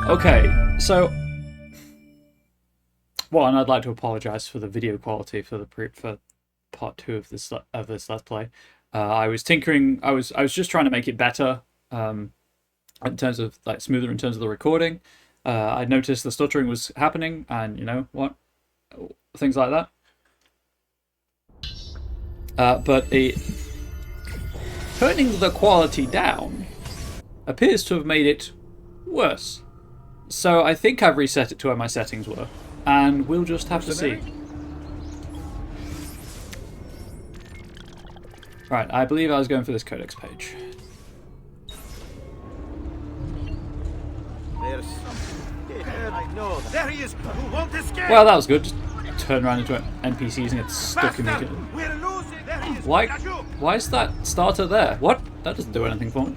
Okay, so one, I'd like to apologise for the video quality for for part 2 of this let's play. I was tinkering. I was just trying to make it better, in terms of like smoother in terms of the recording. I noticed the stuttering was happening, and you know what, things like that. But turning the quality down appears to have made it worse. So I think I've reset it to where my settings were, and we'll just have to see. Right, I believe I was going for this codex page. There's something there. I know. There he is. Who won't escape? Well, that was good. Just turn around into NPCs and get stuck immediately. We're losing. There he is. Why is that starter there? What? That doesn't do anything for me.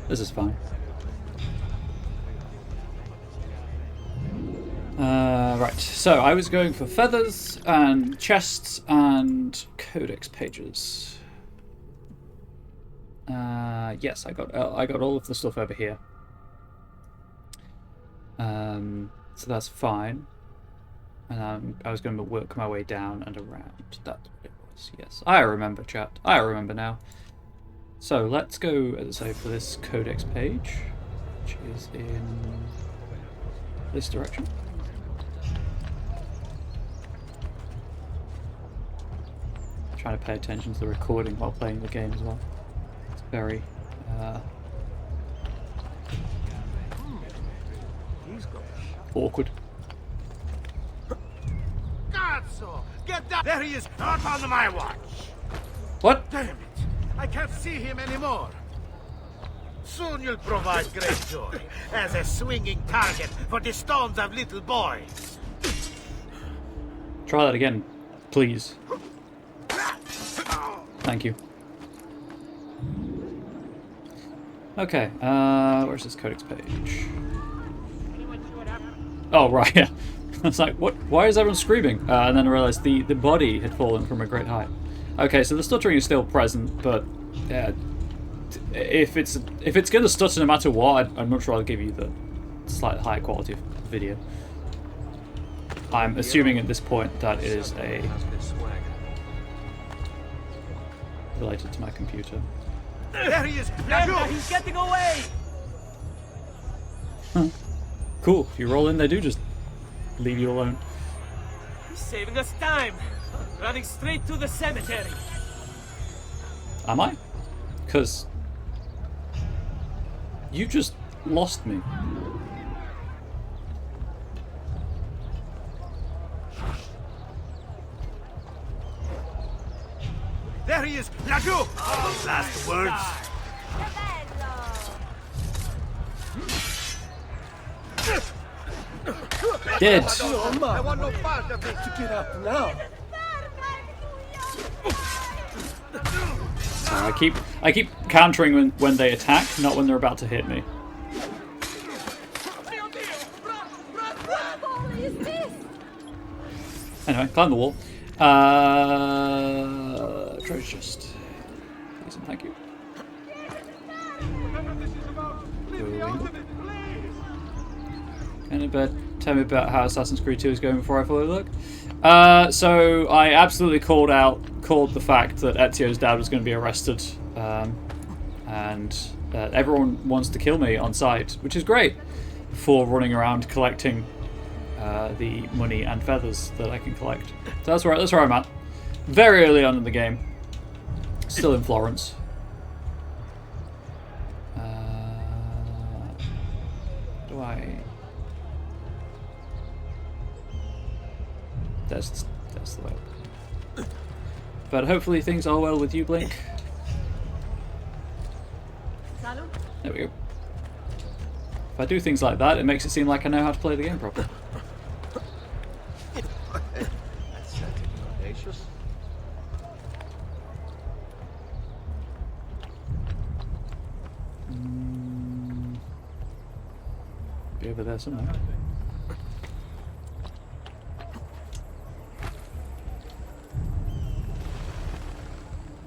This is fine. Right, so I was going for feathers and chests and codex pages. Yes, I got all of the stuff over here. So that's fine. And I was going to work my way down and around. That's what it was. Yes, I remember, chat. I remember now. So let's go, as I say, for this codex page, which is in this direction. Trying to pay attention to the recording while playing the game as well. It's very awkward. God, so get down. There he is. Not on my watch. What? Damn it. I can't see him anymore. Soon you'll provide great joy as a swinging target for the stones of little boys. Try that again, please. Thank you. Okay, where's this codex page? Oh, right, yeah. I was like, what? Why is everyone screaming? And then I realised the body had fallen from a great height. Okay, so the stuttering is still present, but if it's going to stutter no matter what, I'd much rather give you the slightly higher quality of video. I'm assuming at this point that is related to my computer. There he is. He's getting away. Huh. Cool. If you roll in, they do just leave you alone. He's saving us time. Running straight to the cemetery. Am I? Because you just lost me. There he is. Lagu. Last words. Dead. I want no part of it. To get up now. I keep countering when they attack, not when they're about to hit me. Anyway, climb the wall. Treasure chest. Please and thank you. Tell me about how Assassin's Creed 2 is going before I fully look. So I absolutely called the fact that Ezio's dad was going to be arrested, and everyone wants to kill me on sight, which is great for running around collecting the money and feathers that I can collect. So that's where I'm at. Very early on in the game, still in Florence. Do I? That's the way. But hopefully things are well with you, Blink. There we go. If I do things like that, it makes it seem like I know how to play the game properly. That's certainly audacious. Be over there somewhere.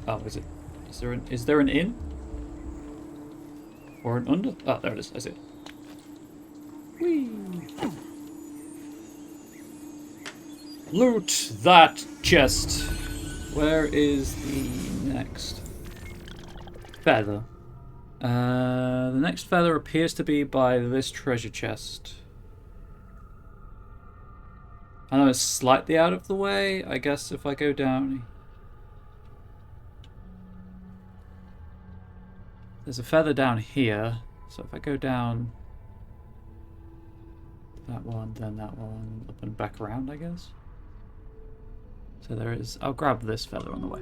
Oh, is it? Is there an in? Or an under? Oh, there it is. I see it. Whee! Loot that chest. Where is the next feather? The next feather appears to be by this treasure chest. I know it's slightly out of the way. I guess if I go down... There's a feather down here. So if I go down... that one, then that one, up and back around, I guess. So there is... I'll grab this feather on the way.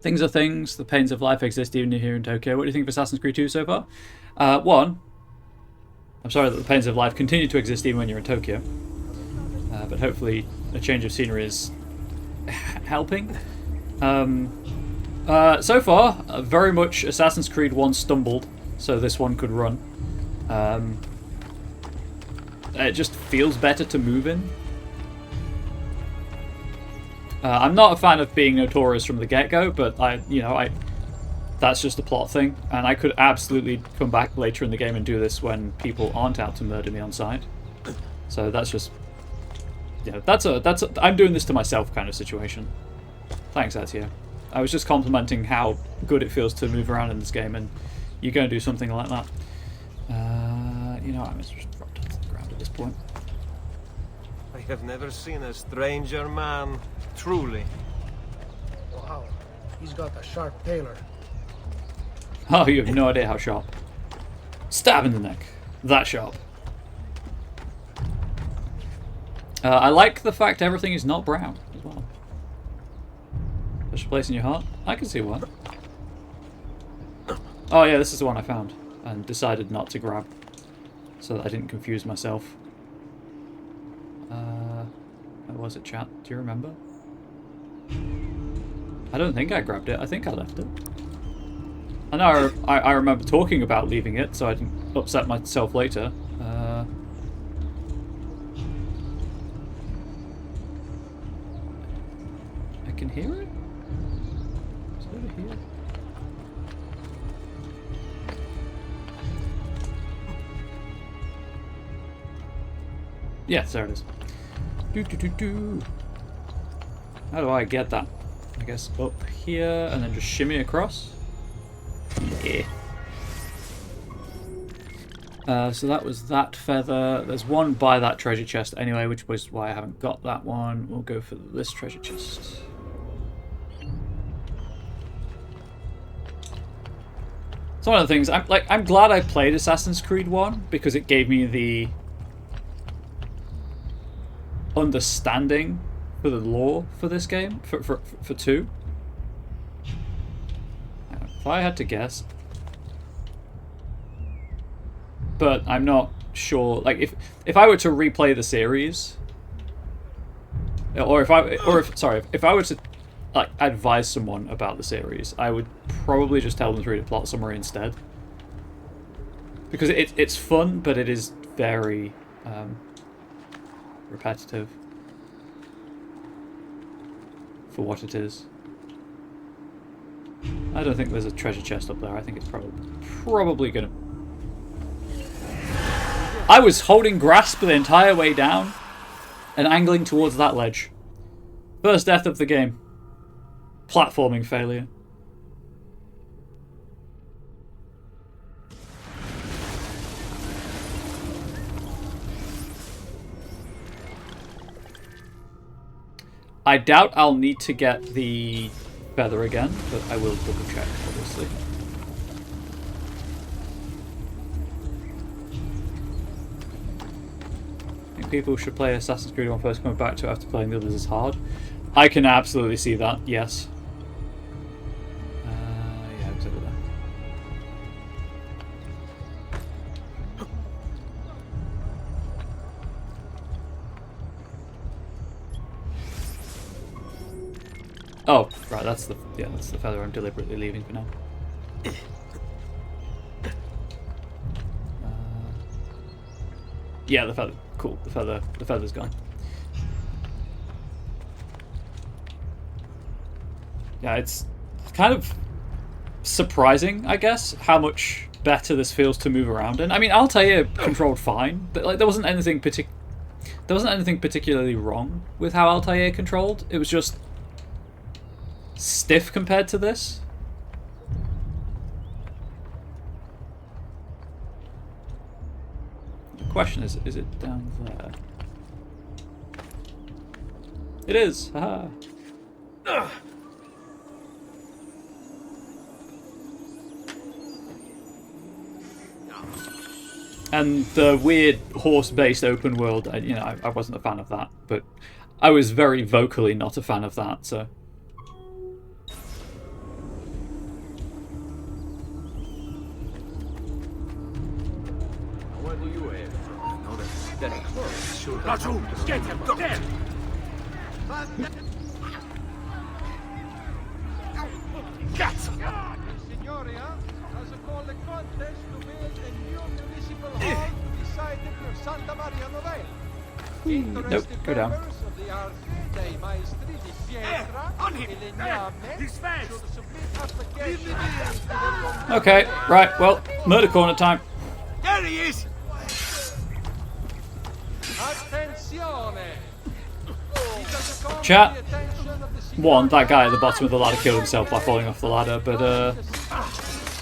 Things are things. The pains of life exist even here in Tokyo. What do you think of Assassin's Creed 2 so far? One, I'm sorry that the pains of life continue to exist even when you're in Tokyo. But hopefully a change of scenery is helping. So far, very much Assassin's Creed 1 stumbled, so this one could run. It just feels better to move in. I'm not a fan of being notorious from the get-go, but that's just a plot thing, and I could absolutely come back later in the game and do this when people aren't out to murder me on sight. So that's just, I'm doing this to myself kind of situation. Thanks, Ezio. I was just complimenting how good it feels to move around in this game, and you're going to do something like that. I'm just dropped onto the ground at this point. I have never seen a stranger man, truly. Wow, he's got a sharp tailor. Oh, you have no idea how sharp. Stab in the neck. That sharp. I like the fact everything is not brown as well. Special place in your heart? I can see one. Oh yeah, this is the one I found and decided not to grab so that I didn't confuse myself. Where was it, chat? Do you remember? I don't think I grabbed it. I think I left it. I know I remember talking about leaving it so I didn't upset myself later. I can hear it? Is it over here? Yes, there it is. How do I get that? I guess up here and then just shimmy across. Yeah. So that was that feather. There's one by that treasure chest anyway, which was why I haven't got that one. We'll go for this treasure chest. It's one of the things I'm glad I played Assassin's Creed 1 because it gave me the understanding for the lore for this game, for 2. If I had to guess, but I'm not sure. Like if I were to replay the series, or if I were to like advise someone about the series, I would probably just tell them to read a plot summary instead, because it's fun, but it is very repetitive for what it is. I don't think there's a treasure chest up there. I think it's probably gonna... I was holding grasp the entire way down and angling towards that ledge. First death of the game. Platforming failure. I doubt I'll need to get the feather again, but I will double check, obviously. I think people should play Assassin's Creed 1 first, coming back to it after playing the others is hard. I can absolutely see that, yes. Yeah, it was over there. Oh, right, that's the feather I'm deliberately leaving for now. Yeah, the feather. Cool. The feather's gone. Yeah, it's kind of surprising, I guess, how much better this feels to move around in. I mean, Altair controlled fine, but like there wasn't anything particularly wrong with how Altair controlled. It was just stiff compared to this. The question is it down there? It is. Haha. And the weird horse-based open world, I wasn't a fan of that, but I was very vocally not a fan of that, so. What do you have? That close should Raju, get him! There! Get! Signoria has called a contest to build a new municipal hall beside the Santa Maria Novella. Nope, go down. Members of the Archi dei Maestri di Pietra on him! e Legname He's fast! should submit applications to the Okay, right, well, murder corner time. There he is! Attenzione! It has come Chat. to the attention of the One, that guy at the bottom of the ladder killed himself by falling off the ladder, but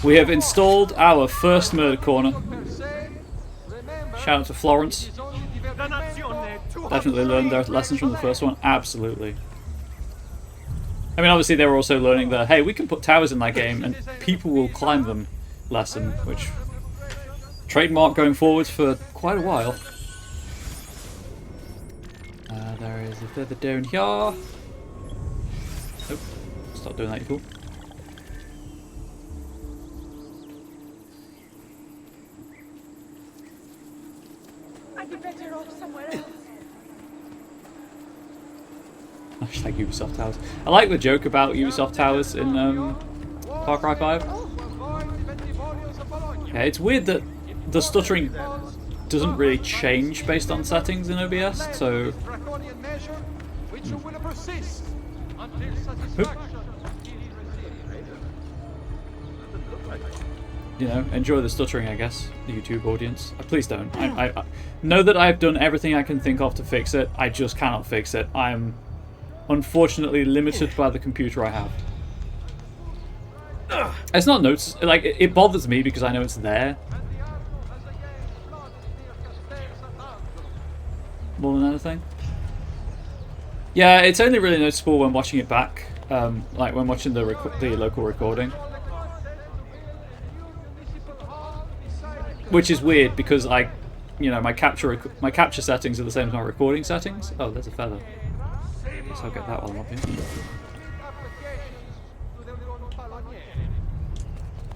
we have installed our first murder corner. Shout out to Florence. Definitely learned their lessons from the first one. Absolutely. I mean, obviously they were also learning the, hey, we can put towers in that game and people will climb them lesson, which trademark going forwards for quite a while. There is a further down here. Nope. Stop doing that, you fool. I'd be better off somewhere else. Hashtag Ubisoft Towers. I like the joke about Ubisoft Towers in Far Cry 5. Yeah, it's weird that the stuttering doesn't really change based on settings in OBS, so... You know, enjoy the stuttering, I guess, the YouTube audience. Please don't. I know that I've done everything I can think of to fix it. I just cannot fix it. I'm unfortunately limited by the computer I have. It's not notes. Like, it bothers me because I know it's there. More than anything. Yeah, it's only really noticeable when watching it back, like when watching the local recording. Which is weird because my capture settings are the same as my recording settings. Oh, there's a feather. Guess I'll get that while I'm up here.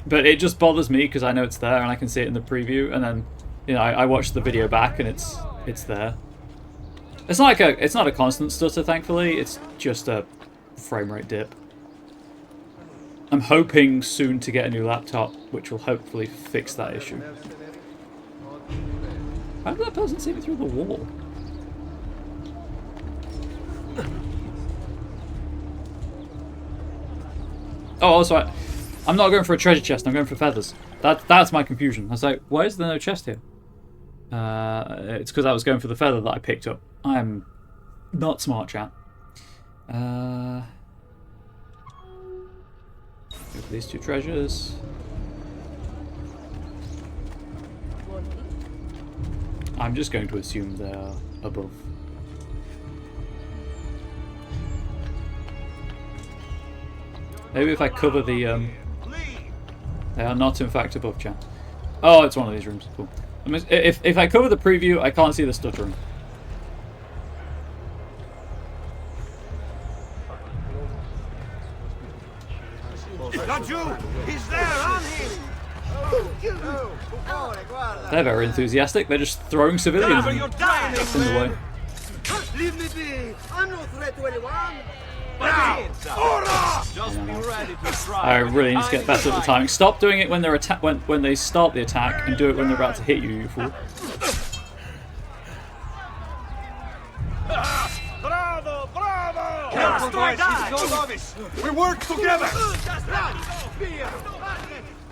But it just bothers me because I know it's there and I can see it in the preview, and then I watch the video back and it's there. It's not a constant stutter, thankfully. It's just a frame rate dip. I'm hoping soon to get a new laptop, which will hopefully fix that issue. How did that person see me through the wall? Oh, also, I'm not going for a treasure chest. I'm going for feathers. That's my confusion. I was like, why is there no chest here? It's because I was going for the feather that I picked up. I'm not smart, chat. Go for these two treasures. I'm just going to assume they're above. Maybe if I cover the... They are not in fact above, chat. Oh, it's one of these rooms. Cool. I mean, if I cover the preview, I can't see the stuttering. Raju! He's there! On him! They're very enthusiastic. They're just throwing civilians in You're dying, the way. Leave me be! I'm no threat to anyone! Just be ready to try. I really need to get better at the timing. Stop doing it when they're when they start the attack, and do it when they're about to hit you, you fool. Bravo! Bravo! must or die! We work together!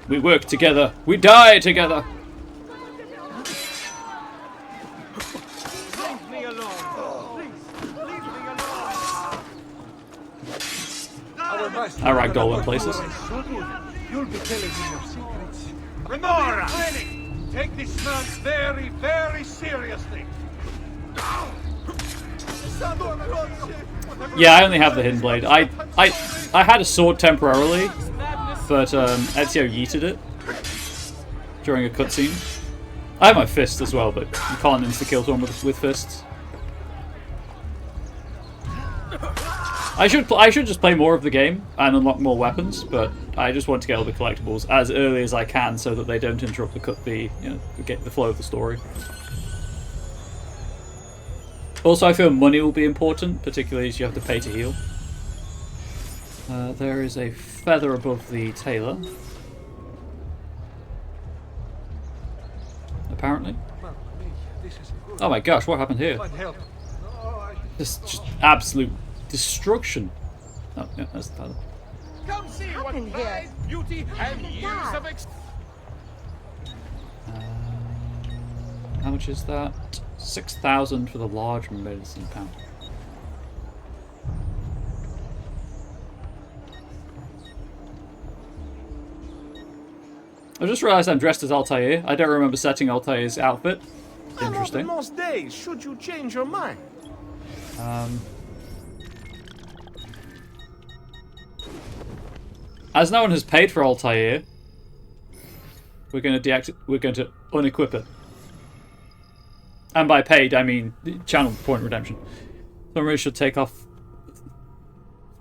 We work together. We die together. Leave me alone! Please, leave me alone! Our master... I ragdoll in places. You'll be telling me your secrets. Remember, take this man very, very seriously. Yeah, I only have the hidden blade. I had a sword temporarily, but Ezio yeeted it during a cutscene. I have my fist as well, but you can't insta-kill someone with fists. I should just play more of the game and unlock more weapons, but I just want to get all the collectibles as early as I can so that they don't interrupt the flow of the story. Also, I feel money will be important, particularly as you have to pay to heal. There is a feather above the tailor. Apparently. Oh my gosh, what happened here? Just absolute destruction. Oh, yeah, that's the feather. Come see what life, beauty, and years of How much is that? 6,000 for the large medicine pouch. I just realised I'm dressed as Altair. I don't remember setting Altair's outfit. Interesting. most days should you change your mind. As no one has paid for Altair, we're going to unequip it. And by paid, I mean channel point redemption. Somebody should take off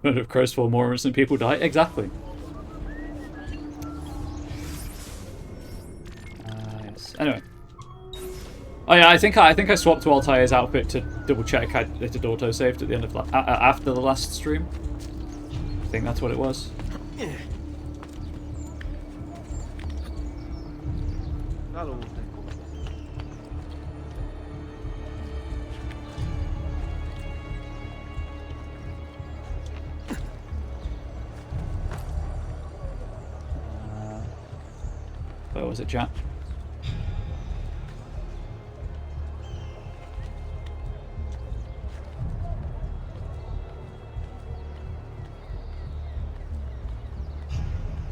Murder of Crows for more innocent people die. Exactly. Yes. Anyway. Oh yeah, I think I swapped to Altair's outfit to double check it had auto saved at the end of after the last stream. I think that's what it was. Where was it, Jack?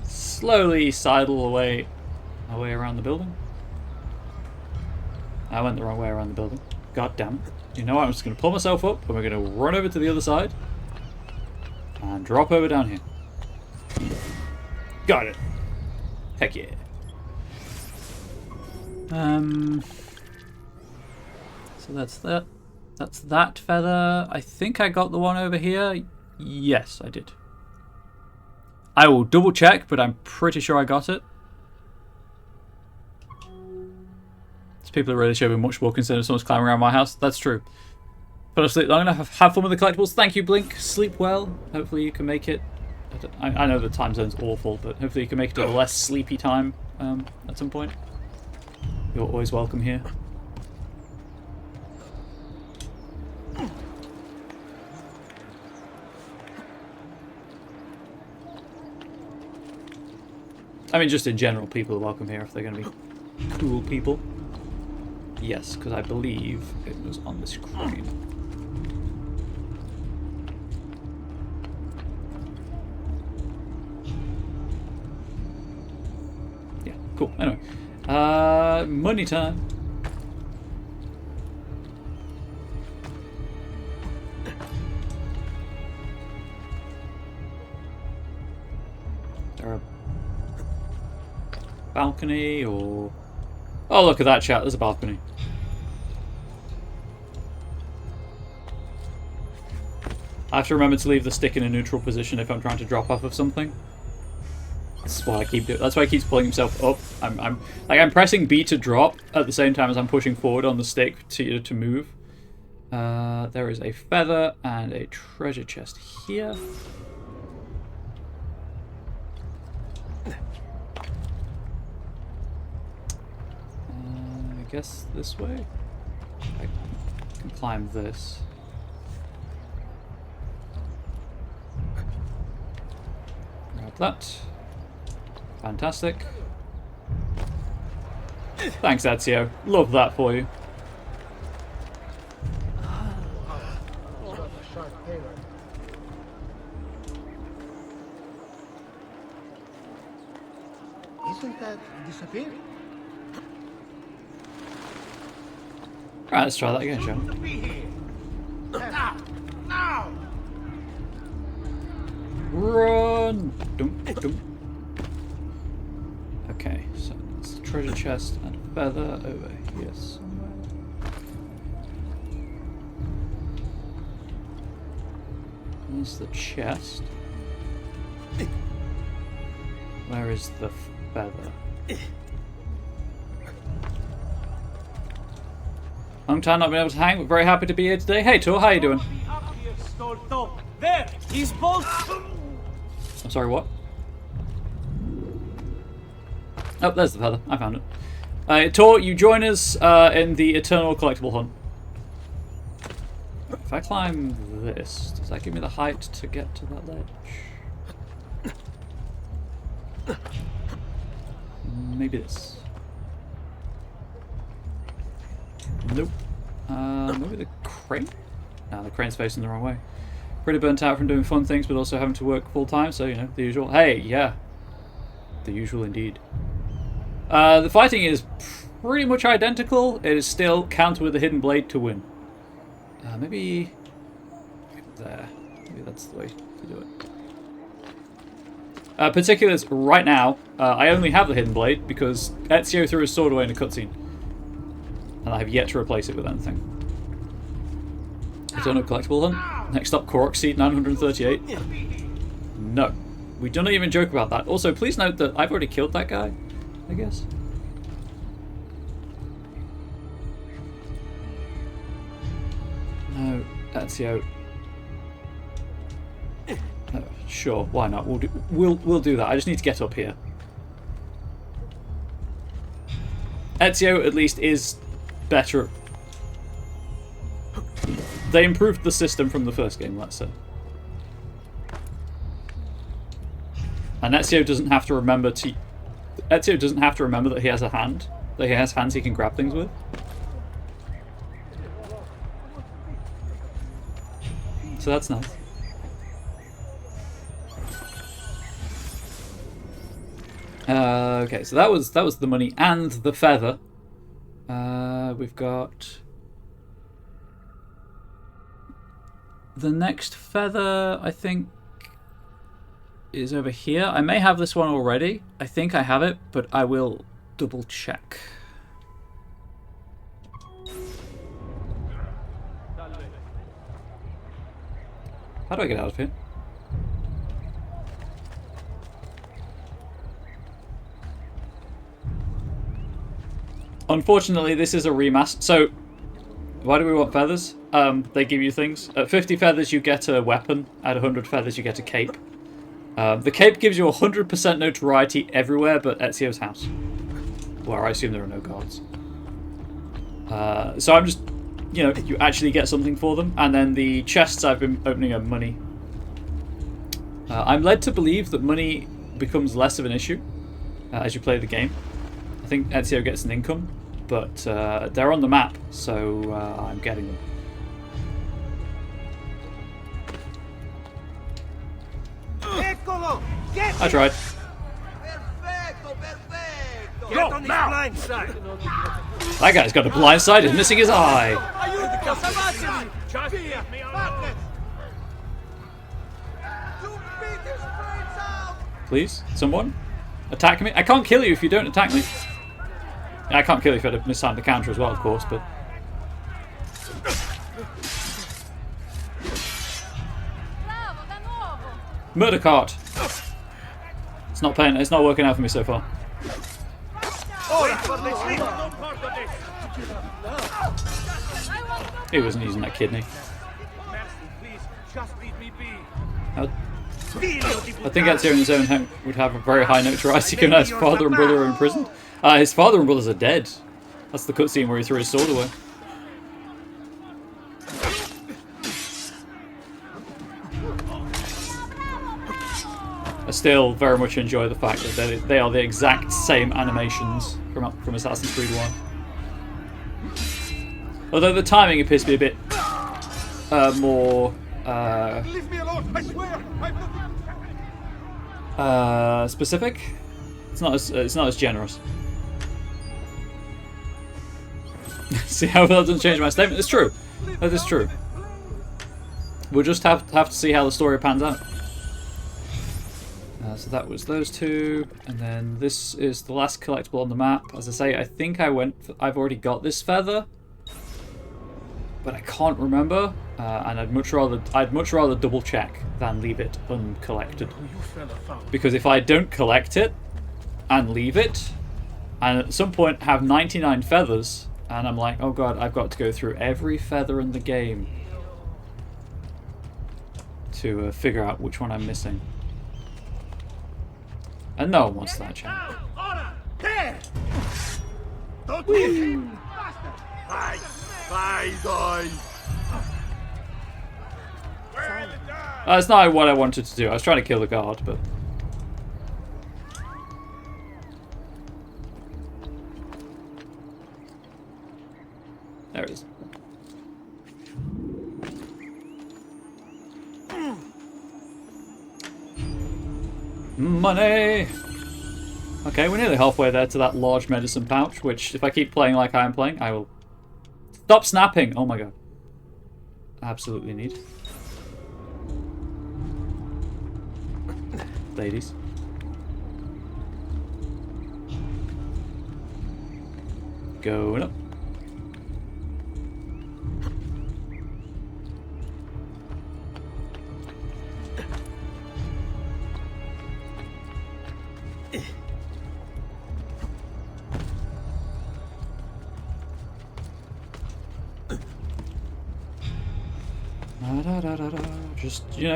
Slowly sidle away my way around the building. I went the wrong way around the building. God damn it. You know what? I'm just going to pull myself up and we're going to run over to the other side and drop over down here. Got it. Heck yeah. So that's that. That's that feather. I think I got the one over here. Yes, I did. I will double check, but I'm pretty sure I got it. These people are really showing much more concern if someone's climbing around my house. That's true. But I'm going to have fun with the collectibles. Thank you, Blink. Sleep well. Hopefully you can make it. I know the time zone's awful, but hopefully you can make it to a less sleepy time at some point. You're always welcome here. I mean, just in general, people are welcome here if they're going to be cool people. Yes, because I believe it was on the screen. Yeah, cool. Anyway. Money time. Is there a balcony or... Oh, look at that, chat. There's a balcony. I have to remember to leave the stick in a neutral position if I'm trying to drop off of something. That's why I keep doing. That's why he keeps pulling himself up. I'm pressing B to drop at the same time as I'm pushing forward on the stick to move. There is a feather and a treasure chest here. I guess this way. I can climb this. Like that. Fantastic. Thanks, Ezio. Love that for you. He's got a sharp paler. Isn't that disappeared? Alright, let's try that again, shall we? Be here. Now! Now! Run! Dum, dum. Okay, so it's a treasure chest and a feather over here somewhere. There's the chest. Where is the feather? Long time not been able to hang, but very happy to be here today. Hey Tor, how you doing? There, he's both. I'm sorry, what? Oh, there's the feather. I found it. Tor, you join us in the Eternal Collectible Hunt. If I climb this, does that give me the height to get to that ledge? Maybe this. Nope. Maybe the crane? No, the crane's facing the wrong way. Pretty burnt out from doing fun things, but also having to work full time, so, you know, the usual. Hey, yeah. The usual indeed. The fighting is pretty much identical. It is still counter with a hidden blade to win. Maybe there. Maybe that's the way to do it. Particulars right now, I only have the hidden blade because Ezio threw his sword away in a cutscene. And I have yet to replace it with anything. Eternal Collectible Hunt. Next up, Korok Seed 938. No. We don't even joke about that. Also, please note that I've already killed that guy, I guess. No, Ezio. Sure, why not? We'll do that. I just need to get up here. Ezio at least is better. They improved the system from the first game, let's say. And Ezio doesn't have to remember to. Ezio doesn't have to remember that he has a hand. That he has hands he can grab things with. So that's nice. Okay, so that was the money and the feather. We've got the next feather, I think, is over here. I may have this one already. I think I have it, but I will double check. How do I get out of here? Unfortunately, this is a remaster. So, why do we want feathers? They give you things. At 50 feathers, you get a weapon. At 100 feathers, you get a cape. The cape gives you 100% notoriety everywhere but Ezio's house, where I assume there are no guards. So I'm just, you know, you actually get something for them. And then the chests I've been opening are money. I'm led to believe that money becomes less of an issue as you play the game. I think Ezio gets an income, but they're on the map, so I'm getting them. I tried. Get on his blind side! That guy's got a blind side, he's missing his eye. Please, someone? Attack me? I can't kill you if you don't attack me. Yeah, I can't kill you if I had mistimed the counter as well, of course, but... Murder cart! It's not paying, it's not working out for me so far. He wasn't using that kidney. I think Ezio in his own home would have a very high notoriety given his father and brother are imprisoned. His father and brothers are dead. That's the cutscene where he threw his sword away. still very much enjoy the fact that they are the exact same animations from Assassin's Creed 1. Although the timing appears to be a bit more Leave me alone, I swear! I'm specific. It's not as generous. See how that doesn't change my statement? It's true. That is true. We'll just have to see how the story pans out. So that was those two, and then this is the last collectible on the map. As I say, I think I've already got this feather, but I can't remember. And I'd much rather double check than leave it uncollected. Because if I don't collect it and leave it, and at some point have 99 feathers, and I'm like, oh god, I've got to go through every feather in the game to figure out which one I'm missing. And no one wants that chance. There! Don't leave him! Bye! Bye, boy! That's not what I wanted to do. I was trying to kill the guard, but... There it is. Money! Okay, we're nearly halfway there to that large medicine pouch, which, if I keep playing like I am playing, I will... Stop snapping! Oh my god. Absolutely need. Ladies. Going up.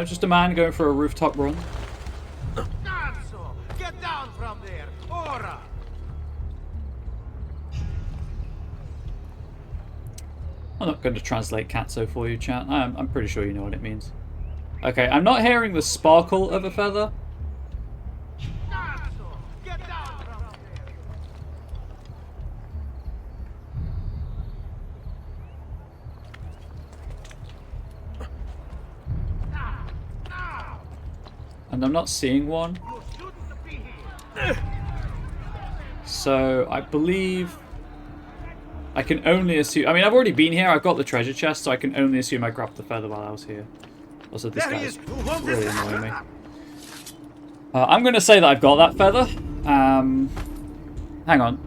Just a man going for a rooftop run. Cazzo! Get down from there! Ora! I'm not going to translate Katso for you, chat. I'm pretty sure you know what it means. Okay, I'm not hearing the sparkle of a feather. Cazzo! Get down from there! And I'm not seeing one. You shouldn't be here! So I believe I can only assume. I mean, I've already been here. I've got the treasure chest, so I can only assume I grabbed the feather while I was here. Also, this There he guy's is! Who wants really this? annoying me. I'm going to say that I've got that feather. Hang on.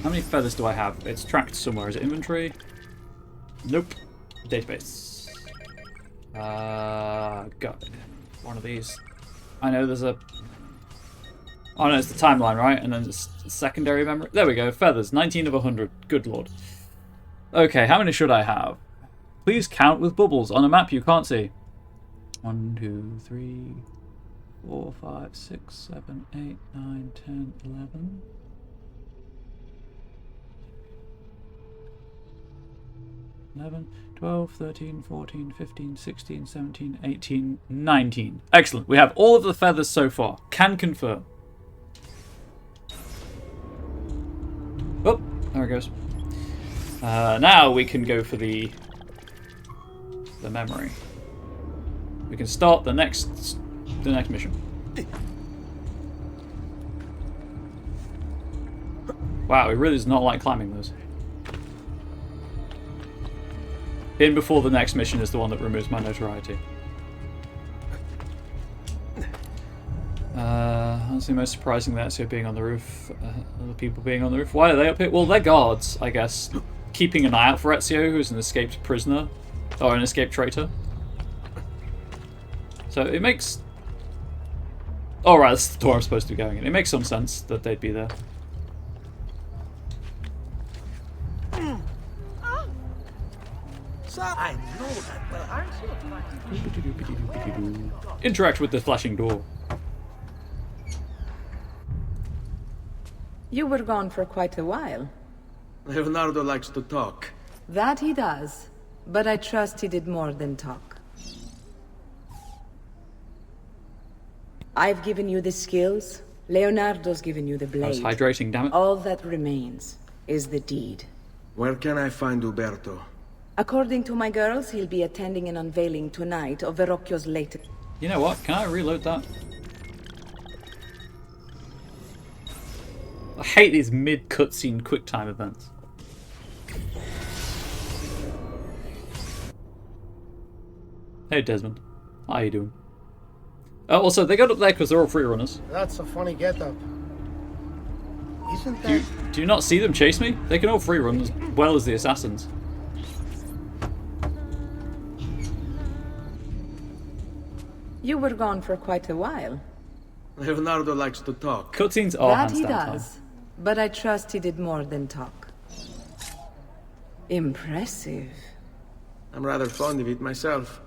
How many feathers do I have? It's tracked somewhere. Is it inventory? Nope. Database. Got one of these. I know there's a... Oh no, it's the timeline, right? And then it's secondary memory. There we go. Feathers. 19 of 100. Good lord. Okay, how many should I have? Please count with bubbles on a map you can't see. 1, 2, 3, 4, 5, 6, 7, 8, 9, 10, 11. 11, 12, 13, 14, 15, 16, 17, 18, 19. Excellent. We have all of the feathers so far. Can confirm. Oh, there it goes. Now we can go for the memory. We can start the next mission. Wow, it really does not like climbing those. In before the next mission is the one that removes my notoriety. That's the most surprising that's here being on the roof. Other people being on the roof. Why are they up here? Well, they're guards, I guess. Keeping an eye out for Ezio, who's an escaped prisoner. Or an escaped traitor. So it makes... Oh right, that's the door I'm supposed to be going in. It makes some sense that they'd be there. I know that, but aren't you? Interact with the flashing door. You were gone for quite a while. Leonardo likes to talk. That he does. But I trust he did more than talk. I've given you the skills. Leonardo's given you the I was blade. hydrating, damn it. All that remains is the deed. Where can I find Uberto? According to my girls, he'll be attending an unveiling tonight of Verrocchio's latest... You know what? Can I reload that? I hate these mid-cutscene quick-time events. Hey Desmond, how you doing? Also, they got up there because they're all free runners. That's a funny getup. Isn't that... Do you not see them chase me? They can all free run as well as the assassins. You were gone for quite a while. Leonardo likes to talk. Cutscenes are That hands he down does. But I trust he did more than talk. Impressive. I'm rather fond of it myself.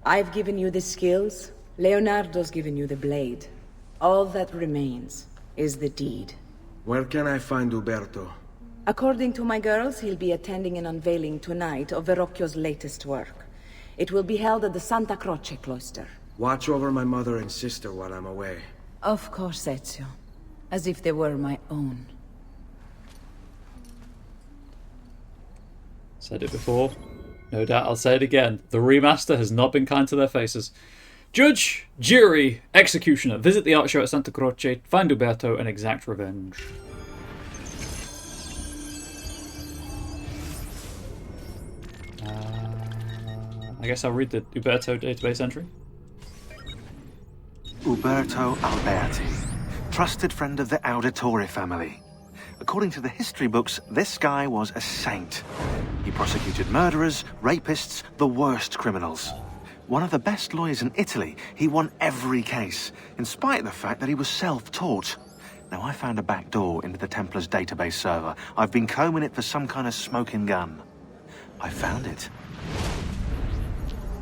I've given you the skills. Leonardo's given you the blade. All that remains is the deed. Where can I find Uberto? According to my girls, he'll be attending an unveiling tonight of Verrocchio's latest work. It will be held at the Santa Croce cloister. Watch over my mother and sister while I'm away. Of course, Ezio. As if they were my own. Said it before. No doubt I'll say it again. The remaster has not been kind to their faces. Judge, jury, executioner. Visit the art show at Santa Croce, find Uberto, and exact revenge. I guess I'll read the Uberto database entry. Uberto Alberti, trusted friend of the Auditore family. According to the history books, this guy was a saint. He prosecuted murderers, rapists, the worst criminals. One of the best lawyers in Italy, he won every case, in spite of the fact that he was self-taught. Now, I found a back door into the Templars' database server. I've been combing it for some kind of smoking gun. I found it.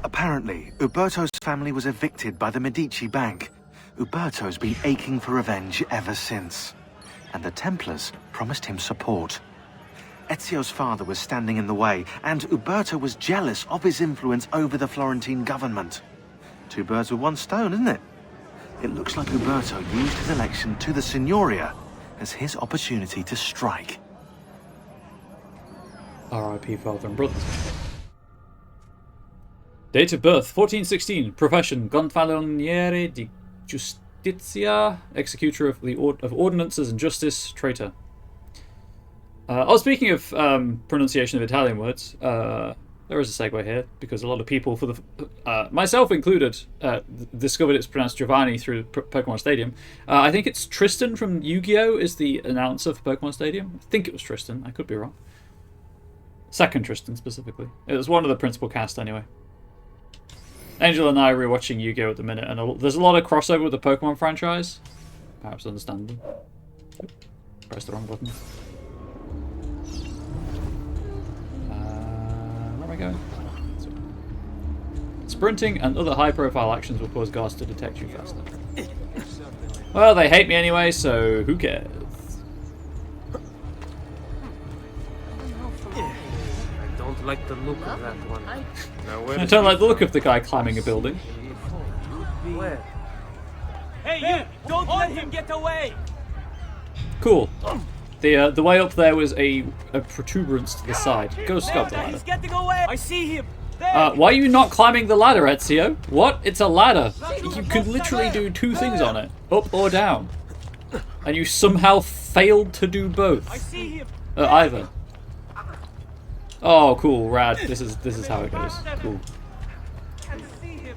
Apparently, Uberto's family was evicted by the Medici Bank. Uberto's been aching for revenge ever since. And the Templars promised him support. Ezio's father was standing in the way, and Uberto was jealous of his influence over the Florentine government. Two birds with one stone, isn't it? It looks like Uberto used his election to the Signoria as his opportunity to strike. R.I.P. father and brothers. Date of birth, 1416. Profession, Gonfaloniere di Giustizia. Executor of ordinances and justice. Traitor. Speaking of pronunciation of Italian words, there is a segue here, because a lot of people, for the myself included, discovered it's pronounced Giovanni through Pokemon Stadium. I think it's Tristan from Yu-Gi-Oh! Is the announcer for Pokemon Stadium. I think it was Tristan, I could be wrong. Second Tristan, specifically. It was one of the principal cast, anyway. Angel and I are rewatching Yu-Gi-Oh! At the minute, and there's a lot of crossover with the Pokemon franchise. Perhaps understandable. Press the wrong button. Where am I going? Sprinting and other high-profile actions will cause guards to detect you faster. Well, they hate me anyway, so who cares? I don't like the look of that one. I don't like the look of the guy climbing a building. Where? Hey, you! Don't let him get away! Cool. The way up there was a protuberance to the side. Go scab the ladder. He's getting away! I see him! There! Why are you not climbing the ladder, Ezio? What? It's a ladder. You can literally do two things on it. Up or down. And you somehow failed to do both. I see him! Either. Oh, cool, rad. This is how it goes. Cool.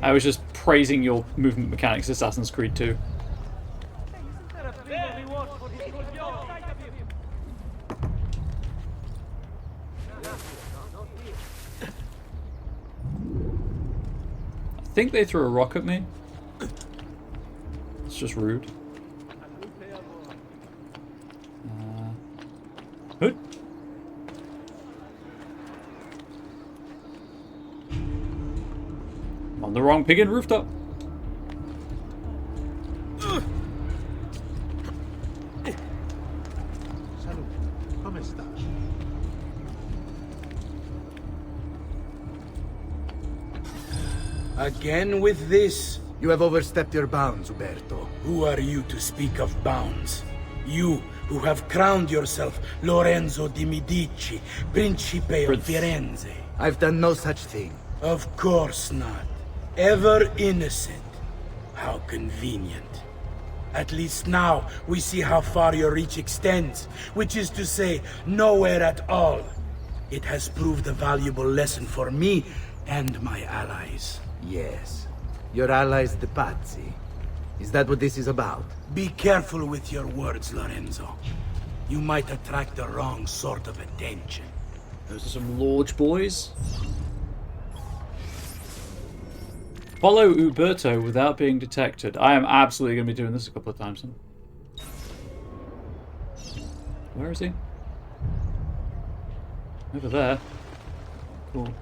I was just praising your movement mechanics, Assassin's Creed 2. I think they threw a rock at me. It's just rude. Hood. I'm on the wrong pig-in rooftop. Come sta? Again with this? You have overstepped your bounds, Uberto. Who are you to speak of bounds? You who have crowned yourself Lorenzo di Medici, Principe of Firenze. I've done no such thing. Of course not. Ever innocent. How convenient. At least now we see how far your reach extends, which is to say, nowhere at all. It has proved a valuable lesson for me and my allies. Yes. Your allies, the Pazzi. Is that what this is about? Be careful with your words, Lorenzo. You might attract the wrong sort of attention. Those are some large boys. Follow Uberto without being detected. I am absolutely going to be doing this a couple of times. Then. Where is he? Over there. Cool.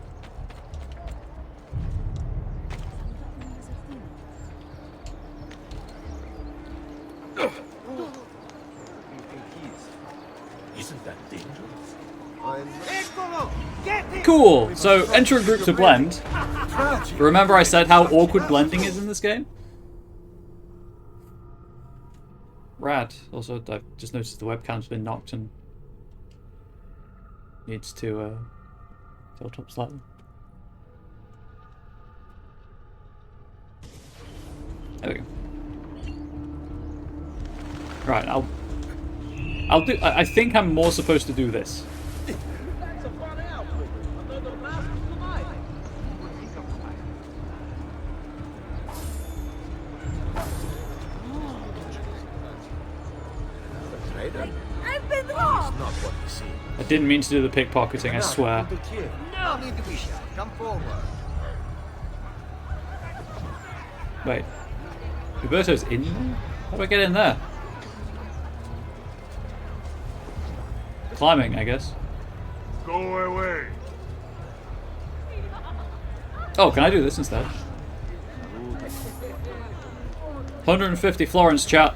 Isn't that dangerous? Cool! So, enter a group to blend. Remember I said how awkward blending is in this game? Rad. Also, I've just noticed the webcam's been knocked and needs to tilt up slightly. There we go. Right, I'll do. I think I'm more supposed to do this. I've been robbed! Not what you see. I didn't mean to do the pickpocketing, I swear. No need to be shy. Come forward. Wait. Roberto's in there? How do I get in there? Climbing, I guess. Go away. Oh, can I do this instead? 150 Florence, chat.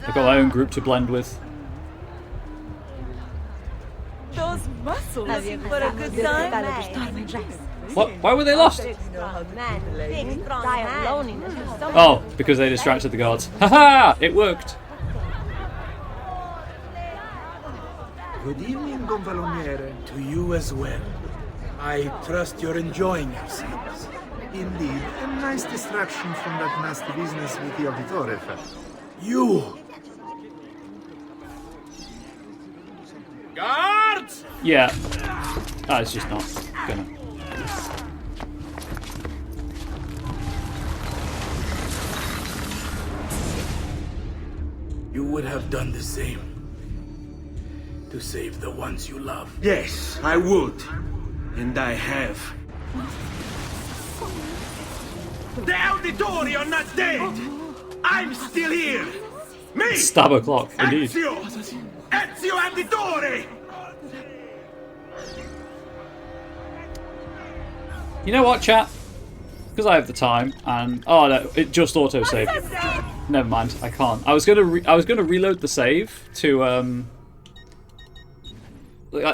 I've got my own group to blend with. Those muscles for a good time. What? Why were they lost? Oh, because they distracted the guards. Haha! It worked. Good evening, Gonfaloniere. To you as well. I trust you're enjoying yourselves. Indeed, a nice distraction from that nasty business with the Auditore fellow. You! Guards! Yeah. Ah, it's just not gonna. You would have done the same. To save the ones you love. Yes, I would. And I have. The Auditori are not dead! I'm still here! Me! Stab o'clock, indeed. Ezio Auditore! You know what, chat? Because I have the time, and oh no, it just auto saved. Never mind, I can't. I was gonna reload the save to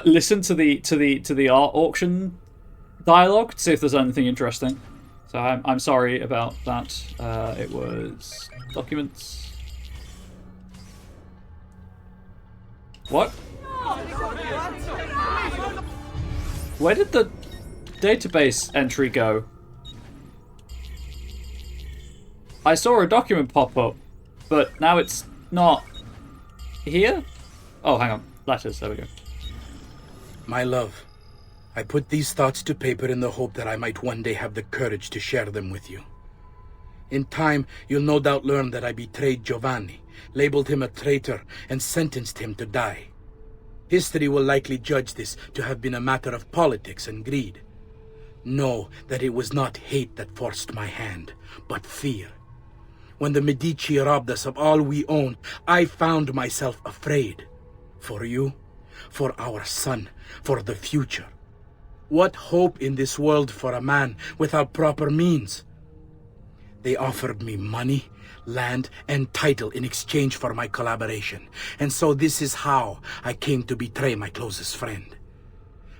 listen to the art auction dialogue to see if there's anything interesting. So I'm sorry about that. It was documents. What? Where did the database entry go? I saw a document pop up, but now it's not here? Oh, hang on. Letters, there we go. My love, I put these thoughts to paper in the hope that I might one day have the courage to share them with you. In time, you'll no doubt learn that I betrayed Giovanni, labeled him a traitor, and sentenced him to die. History will likely judge this to have been a matter of politics and greed. Know that it was not hate that forced my hand, but fear. When the Medici robbed us of all we owned, I found myself afraid. For you, for our son, for the future. What hope in this world for a man without proper means? They offered me money, land, and title in exchange for my collaboration. And so this is how I came to betray my closest friend.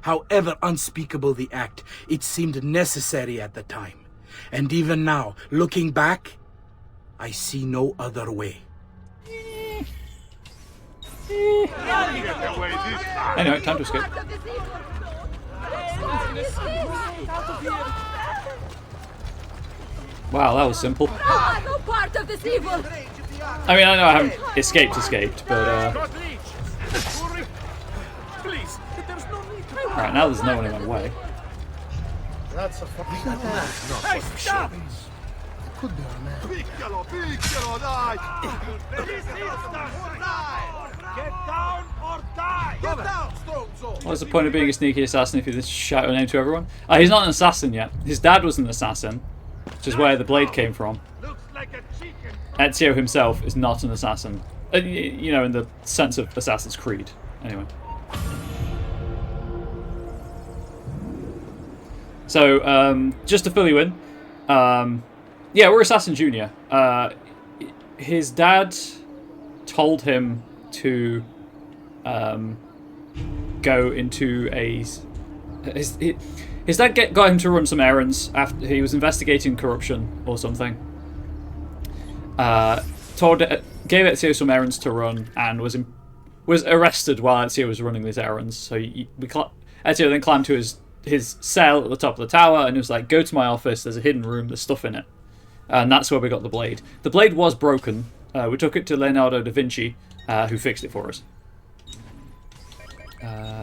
However unspeakable the act, it seemed necessary at the time. And even now, looking back, I see no other way. Anyway, time to escape. Wow, that was simple. No part of this evil. I mean, I know I haven't escaped, but Alright, now there's no one in my way. That's a fucking... Hey, stop! Could be our man. Picchialo, picchialo, dai! Get down or die! Get down, stronzo! What's the point of being a sneaky assassin if you just shout your name to everyone? He's not an assassin yet. His dad was an assassin, which is where the blade came from. Looks like a chicken. Ezio himself is not an assassin. You know, in the sense of Assassin's Creed. Anyway. So, just to fill you in, yeah, we're Assassin Junior. His dad told him to go into a... His dad got him to run some errands after he was investigating corruption or something. Gave Ezio some errands to run and was arrested while Ezio was running these errands. So Ezio then climbed to his cell at the top of the tower and was like, "Go to my office. There's a hidden room. There's stuff in it." And that's where we got the blade. The blade was broken. We took it to Leonardo da Vinci, who fixed it for us.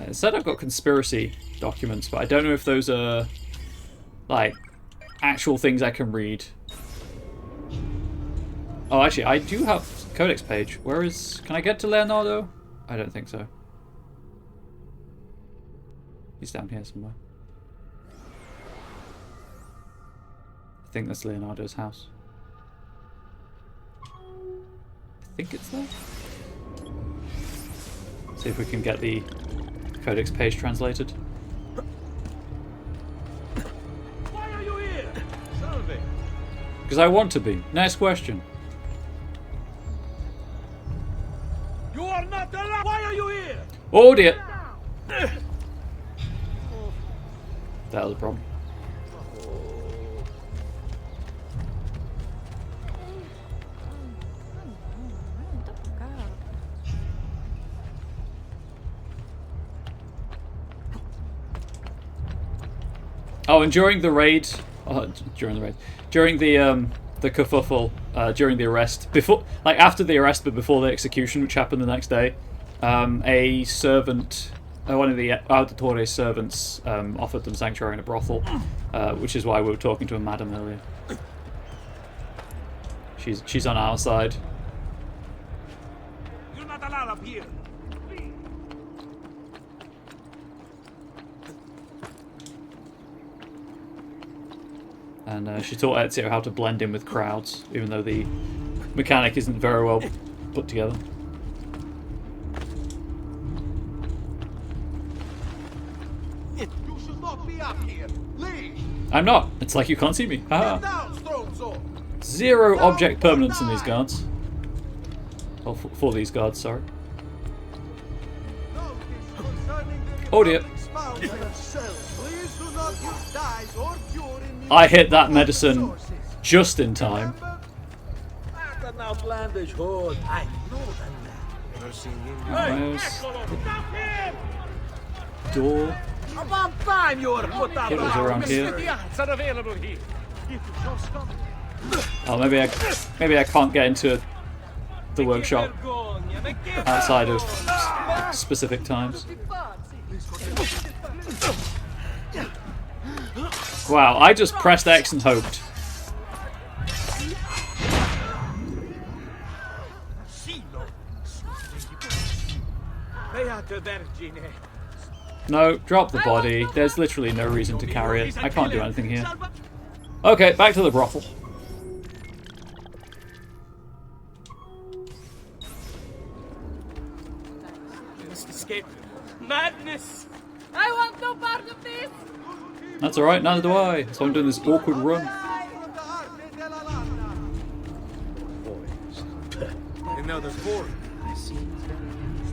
It said I've got conspiracy documents, but I don't know if those are like actual things I can read. Oh, actually, I do have codex page. Where is... Can I get to Leonardo? I don't think so. He's down here somewhere. I think that's Leonardo's house. I think it's there. See if we can get the codex page translated. Why are you here? Salve. Because I want to be. Next question. You are not allowed. Why are you here? Oh dear. That was a problem. Oh, and during the raid, during the kerfuffle, during the arrest, after the arrest but before the execution, which happened the next day, a servant, one of the Auditore's servants, offered them sanctuary in a brothel, which is why we were talking to a madam earlier. She's on our side. You're not allowed up here. And she taught Ezio how to blend in with crowds, even though the mechanic isn't very well put together. You should not be up here. Leave. I'm not. It's like you can't see me. Haha. Get down, stronzo. Zero object permanence in these guards. Oh, for these guards, sorry. Oh dear. I hit that medicine just in time. An outlandish horde. I know that man. Never seen him. Where's the door? About time you were put out. It was around here. Are available here. Oh, maybe I can't get into the workshop outside of specific times. Wow, I just pressed X and hoped. No, drop the body. There's literally no reason to carry it. I can't do anything here. Okay, back to the brothel. We must escape. Madness! I want no part of this. That's alright, neither do I. So I'm doing this awkward run. Another four.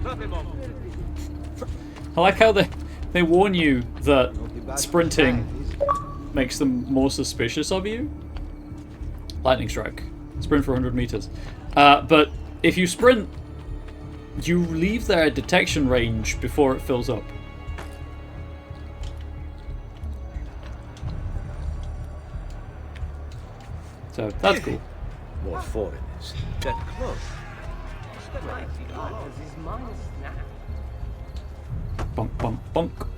Stop him off. I like how they warn you that sprinting makes them more suspicious of you. Lightning strike. Sprint for 100 meters. But if you sprint, you leave their detection range before it fills up. So that's cool. More foreigners. That cloak. Bonk, bonk, bonk.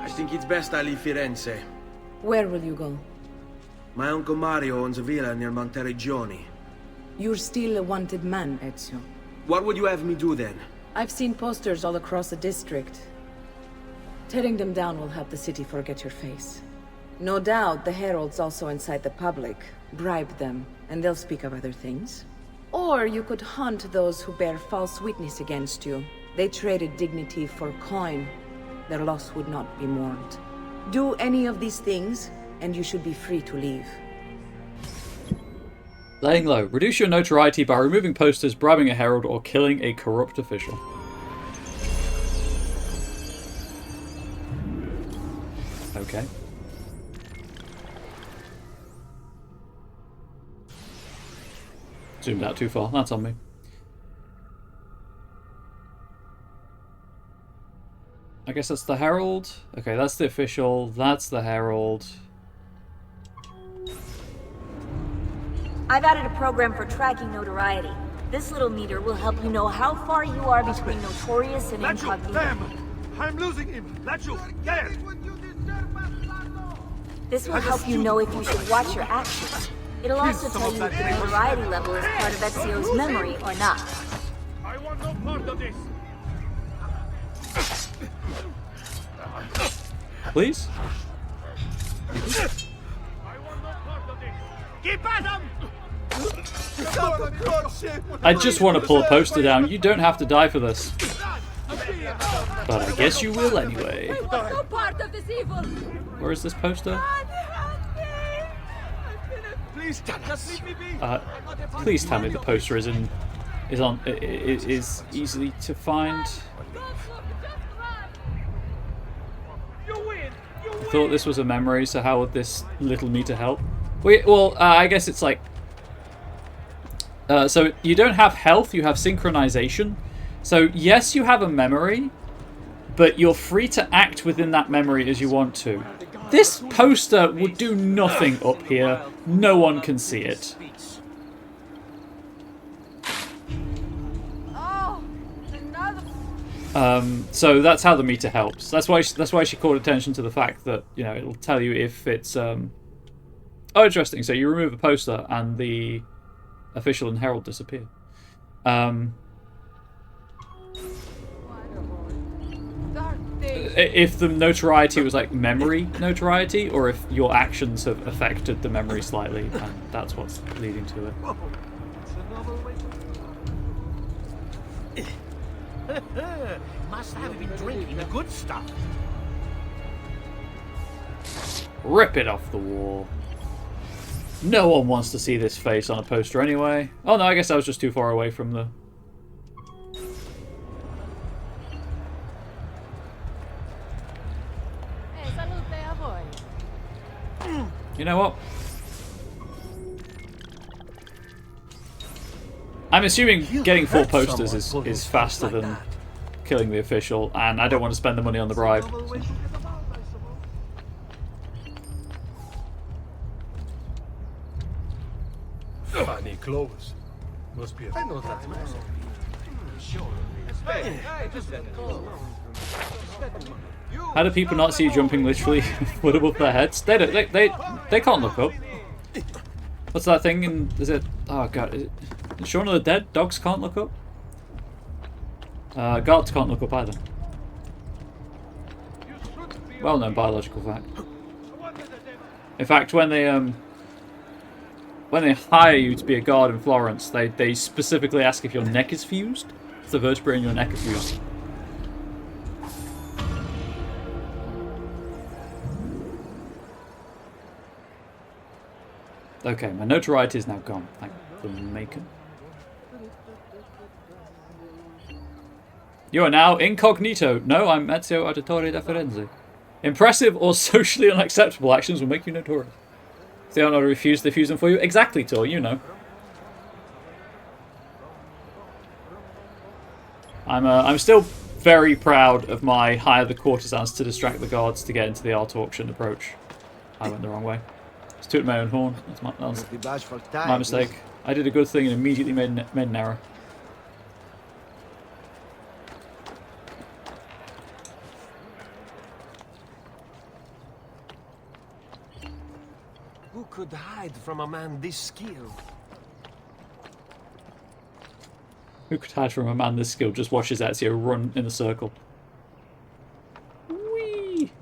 I think it's best I leave Firenze. Where will you go? My uncle Mario owns a villa near Monteregioni. You're still a wanted man, Ezio. What would you have me do then? I've seen posters all across the district. Tearing them down will help the city forget your face. No doubt the heralds also incite the public. Bribe them, and they'll speak of other things. Or you could hunt those who bear false witness against you. They traded dignity for coin. Their loss would not be mourned. Do any of these things, and you should be free to leave. Laying low. Reduce your notoriety by removing posters, bribing a herald, or killing a corrupt official. Okay. Zoomed out too far. That's on me. I guess that's the herald. Okay, that's the official. That's the herald. I've added a program for tracking notoriety. This little meter will help you know how far you are between notorious and incognito. I'm losing him! Lachu, there! This will help you know if you should watch your actions. It'll also tell you if the notoriety level is part of Ezio's memory or not. I want no part of this! Please? Keep at him! I just want to pull a poster down. You don't have to die for this. But I guess you will anyway. I want no part of this evil! Where is this poster? Please, just leave me be! Please tell me the poster is easily to find. I thought this was a memory, so how would this little meter help? Well, I guess it's like... so you don't have health, you have synchronization. So yes, you have a memory, but you're free to act within that memory as you want to. This poster would do nothing up here. No one can see it. So that's how the meter helps. That's why she called attention to the fact that, you know, it'll tell you if it's Oh, interesting. So you remove a poster and the official and herald disappear. If the notoriety was like memory notoriety, or if your actions have affected the memory slightly, and that's what's leading to it. Must have been drinking the good stuff. Rip it off the wall. No one wants to see this face on a poster anyway. Oh no, I guess I was just too far away from the... You know what? I'm assuming getting 4 posters is faster than killing the official, and I don't want to spend the money on the bribe. Funny clothes. Must be a... I know that. How do people not see you jumping literally foot above their heads? They don't. They can't look up. What's that thing? And is it? Oh god! Is it Shaun of the Dead? Dogs can't look up. Guards can't look up either. Well-known biological fact. In fact, when they hire you to be a guard in Florence, they specifically ask if your neck is fused. If the vertebrae in your neck are fused. Okay, my notoriety is now gone. Thank you. the Macon. You are now incognito. No, I'm Ezio Auditore da Firenze. Impressive or socially unacceptable actions will make you notorious. If they don't know to refuse, they fuse them for you. Exactly, Tor, you know. I'm still very proud of my hire the courtesans to distract the guards to get into the art auction approach. I went the wrong way. Just tooted my own horn. That was my mistake. I did a good thing and immediately made an error. Who could hide from a man this skilled? Who could hide from a man this skilled? Just watches Ezio run in a circle. Whee!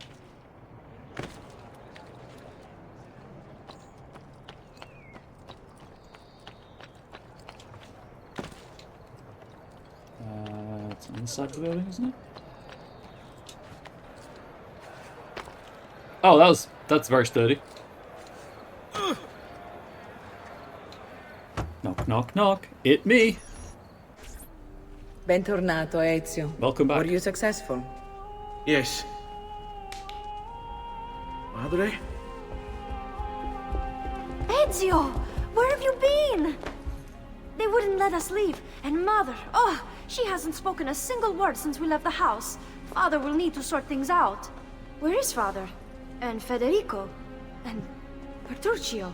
It's inside the building, isn't it? Oh, that's very sturdy. Knock, knock, knock. It me. Bentornato, Ezio. Welcome back. Were you successful? Yes. Madre? Ezio! Where have you been? They wouldn't let us leave. And Mother, oh, she hasn't spoken a single word since we left the house. Father will need to sort things out. Where is Father? And Federico? And Petruccio?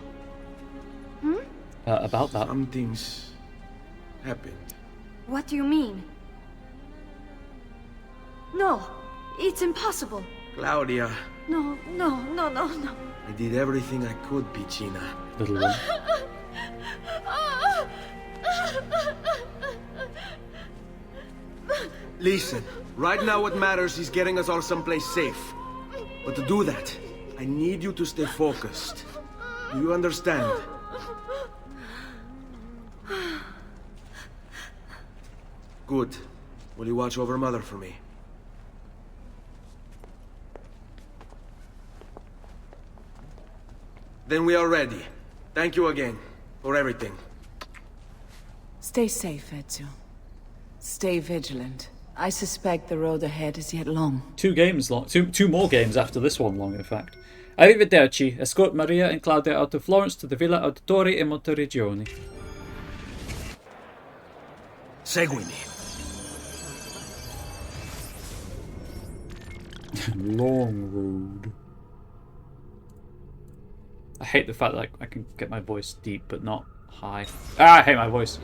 Hmm? About that. Something's happened. What do you mean? No, it's impossible. Claudia. No. I did everything I could, Piccina. Little one. Listen, right now what matters is getting us all someplace safe. But to do that, I need you to stay focused. Do you understand? Good. Will you watch over Mother for me? Then we are ready. Thank you again for everything. Stay safe, Ezio. Stay vigilant. I suspect the road ahead is yet long. 2 games long. Two more games after this one long, in fact. Arrivederci. Escort Maria and Claudia out of Florence to the Villa Auditori in Monteregioni. Seguimi. Long road. I hate the fact that I can get my voice deep but not high. I hate my voice.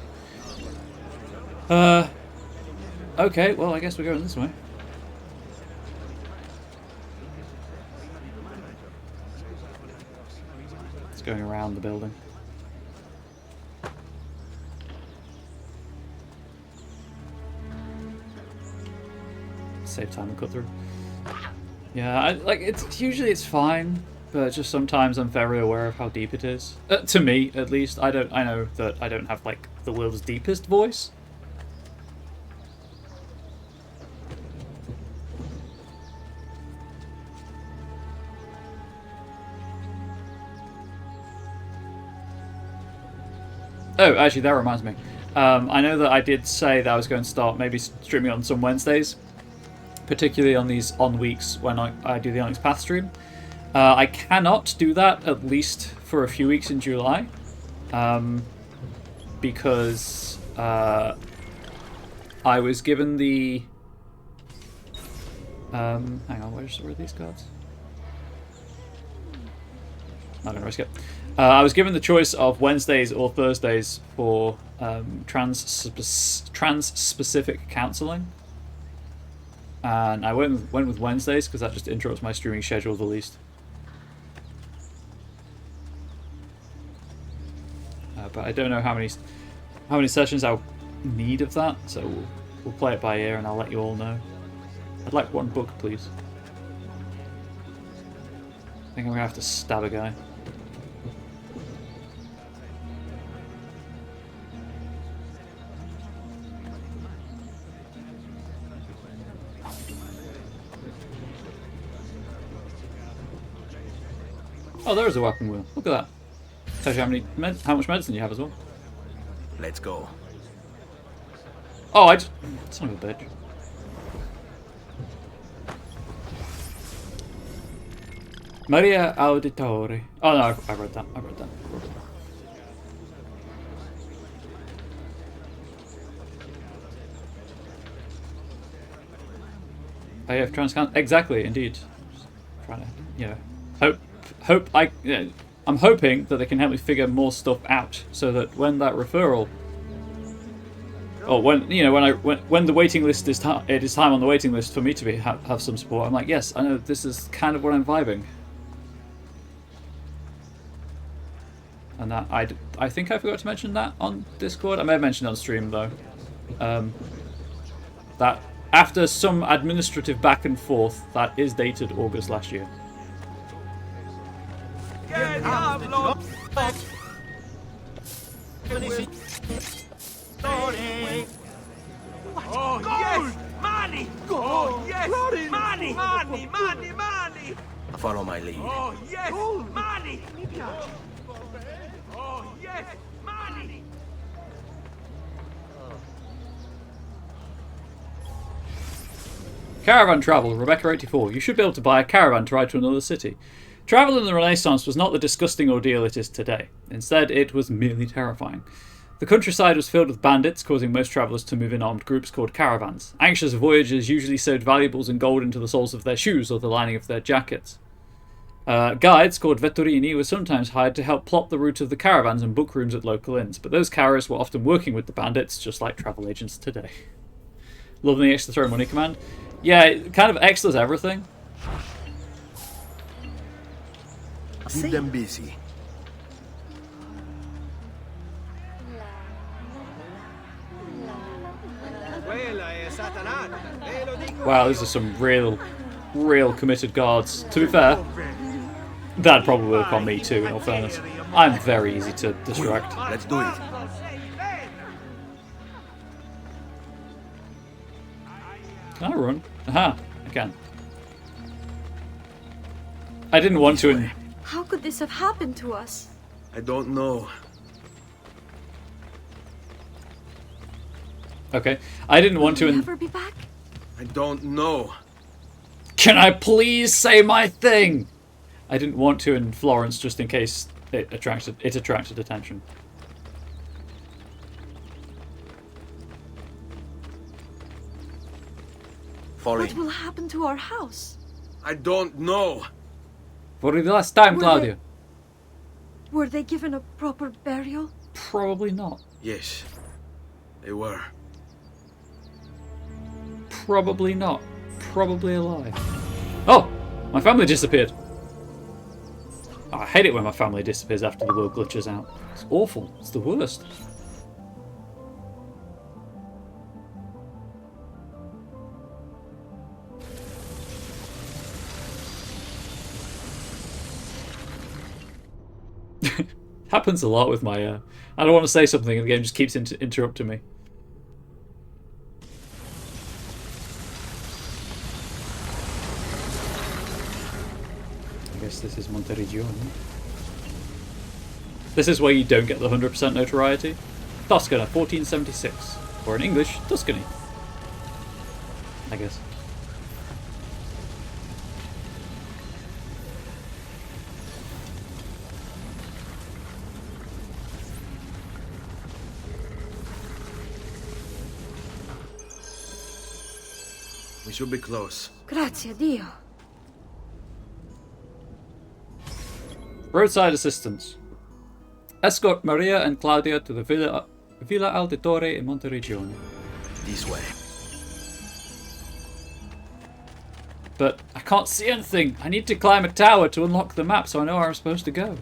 Okay, well I guess we're going this way. It's going around the building. Save time and cut through. Yeah, it's usually fine, but just sometimes I'm very aware of how deep it is. To me, at least. I know that I don't have like the world's deepest voice. Oh, actually, that reminds me. I know that I did say that I was going to start maybe streaming on some Wednesdays, particularly on these weeks when I do the Onyx Path stream. I cannot do that at least for a few weeks in July, because I was given the hang on, where are these cards? I'm not gonna risk it. I was given the choice of Wednesdays or Thursdays for trans-specific counselling. And I went with Wednesdays because that just interrupts my streaming schedule the least. But I don't know how many sessions I'll need of that, so we'll play it by ear and I'll let you all know. I'd like 1 book, please. I think I'm gonna have to stab a guy. Oh, there's a weapon wheel. Look at that. Tells you how much medicine you have as well. Let's go. Oh, son of a bitch. Maria Auditore. Oh no, I read that. I have transcount exactly, indeed. Just trying to, hope I'm hoping that they can help me figure more stuff out, so that when that referral, or when when the waiting list is it is time on the waiting list for me to have some support, I'm like, yes, I know this is kind of what I'm vibing. And that I think I forgot to mention that on Discord. I may have mentioned it on stream though. That after some administrative back and forth, that is dated August last year. Oh yes! Money! Oh yes! Money! Follow my lead. Oh yes! Money! Oh yes! Money! Caravan travel, Rebecca 84. You should be able to buy a caravan to ride to another city. Travel in the Renaissance was not the disgusting ordeal it is today. Instead, it was merely terrifying. The countryside was filled with bandits, causing most travellers to move in armed groups called caravans. Anxious voyagers usually sewed valuables and gold into the soles of their shoes or the lining of their jackets. Guides, called vetturini, were sometimes hired to help plot the route of the caravans and book rooms at local inns, but those carriers were often working with the bandits, just like travel agents today. Loving the extra throw money command. Yeah, it kind of extras everything. Keep them busy. Wow, these are some real committed guards. To be fair, that'd probably work on me too, in all fairness. I'm very easy to distract. Let's do it. Can I run? Aha, I can. I didn't want to. How could this have happened to us? I don't know. Okay, I didn't want to. Will we ever be back? I don't know. Can I please say my thing? I didn't want to in Florence just in case it attracted attention. What will happen to our house? I don't know. For the last time, Claudia. Were they given a proper burial? Probably not. Yes, they were. Probably not. Probably alive. Oh! My family disappeared. Oh, I hate it when my family disappears after the world glitches out. It's awful. It's the worst. Happens a lot with my I don't want to say something and the game just keeps interrupting me. I guess this is Monteriggioni. This is where you don't get the 100% notoriety. Toscana 1476, or in English, Tuscany, I guess. We should be close. Grazie Dio. Roadside assistance. Escort Maria and Claudia to the Villa Auditore in Monteriggioni. This way. But I can't see anything. I need to climb a tower to unlock the map so I know where I'm supposed to go.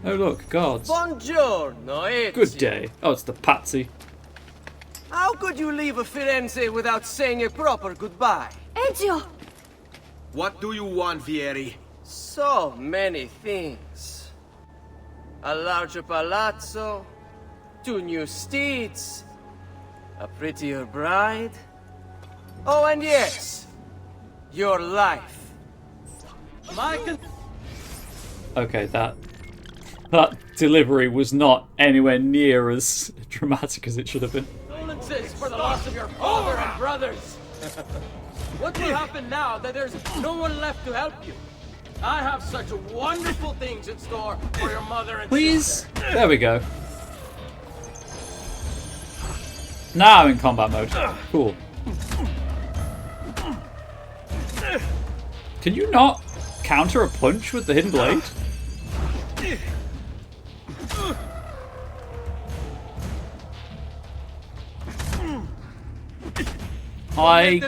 Oh look, guards. Buongiorno, Ezio. Good day. Oh, it's the patsy. How could you leave Firenze without saying a proper goodbye? Ezio! What do you want, Vieri? So many things. A larger palazzo, 2 new steeds, a prettier bride. Oh, and yes, your life. Okay, that That delivery was not anywhere near as dramatic as it should have been. Condolences for the loss of your father and brothers. What will happen now that there's no one left to help you? I have such wonderful things in store for your mother and Please? sister. There we go. Now I'm in combat mode. Cool. Can you not counter a punch with the hidden blade? I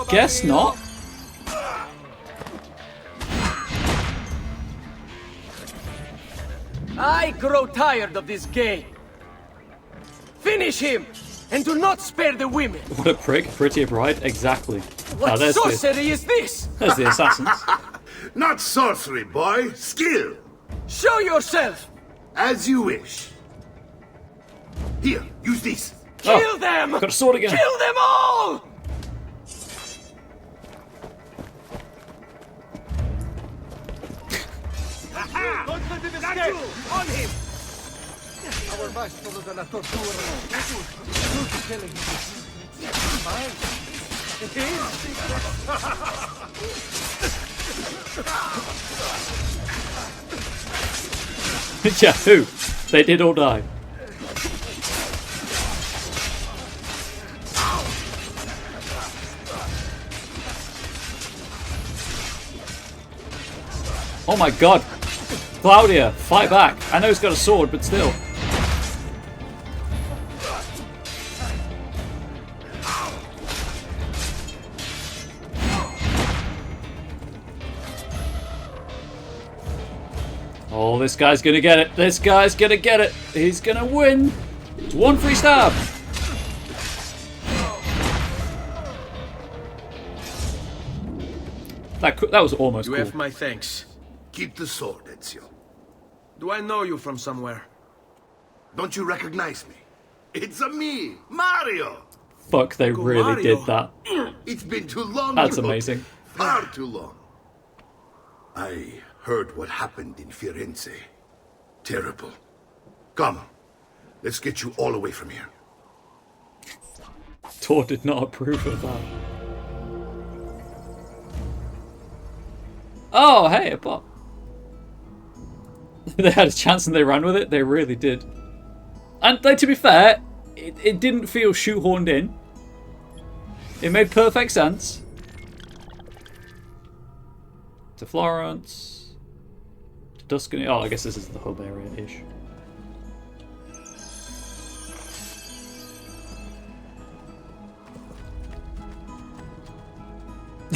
guess not. I grow tired of this game. Finish him, and do not spare the women. What a prick, prettier bride. Exactly. What there's sorcery is this? There's the assassins. Not sorcery, boy. Skill. Show yourself. As you wish. Here, use this. Kill them! Got a sword again. Kill them all! Don't let him escape! On him! Our maestro della tortura. Who's telling him the secrets? Mine. His secrets. Yeah, who? They did all die. Oh my god. Claudia, fight back. I know he's got a sword, but still. Oh, this guy's gonna get it. This guy's gonna get it. He's gonna win. It's one free stab. That was almost You cool. have my thanks. Keep the sword, Ezio. Do I know you from somewhere? Don't you recognize me? It's a me, Mario. Fuck, they really Mario. did that. It's been too long. That's you know. amazing. Far too long. I heard what happened in Firenze. Terrible. Come, let's get you all away from here. Tor did not approve of that. Oh, hey, a bot. They had a chance and they ran with it. They really did. And like, to be fair, it didn't feel shoehorned in. It made perfect sense. To Florence. To Tuscany. Oh, I guess this is the hub area-ish.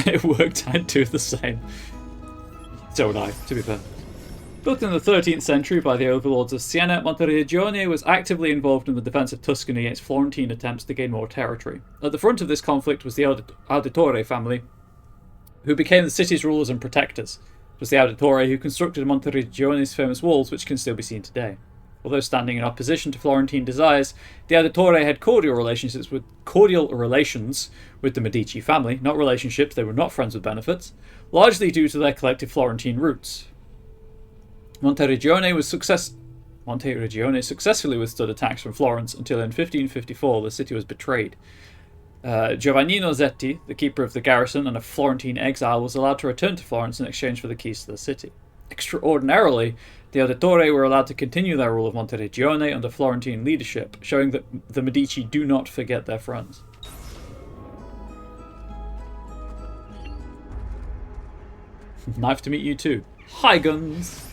It worked, I'd do the same. So would I, to be fair. Built in the 13th century by the overlords of Siena, Monteregione was actively involved in the defence of Tuscany against Florentine attempts to gain more territory. At the front of this conflict was the Auditore family, who became the city's rulers and protectors. It was the Auditore who constructed Monteregione's famous walls, which can still be seen today. Although standing in opposition to Florentine desires, the Auditore had cordial relations with the Medici family, not relationships, they were not friends with benefits, largely due to their collective Florentine roots. Monteregione successfully withstood attacks from Florence until in 1554 the city was betrayed. Giovannino Zetti, the keeper of the garrison and a Florentine exile, was allowed to return to Florence in exchange for the keys to the city. Extraordinarily, the Auditore were allowed to continue their rule of Monteregione under Florentine leadership, showing that the Medici do not forget their friends. Nice to meet you too. Hi, guns!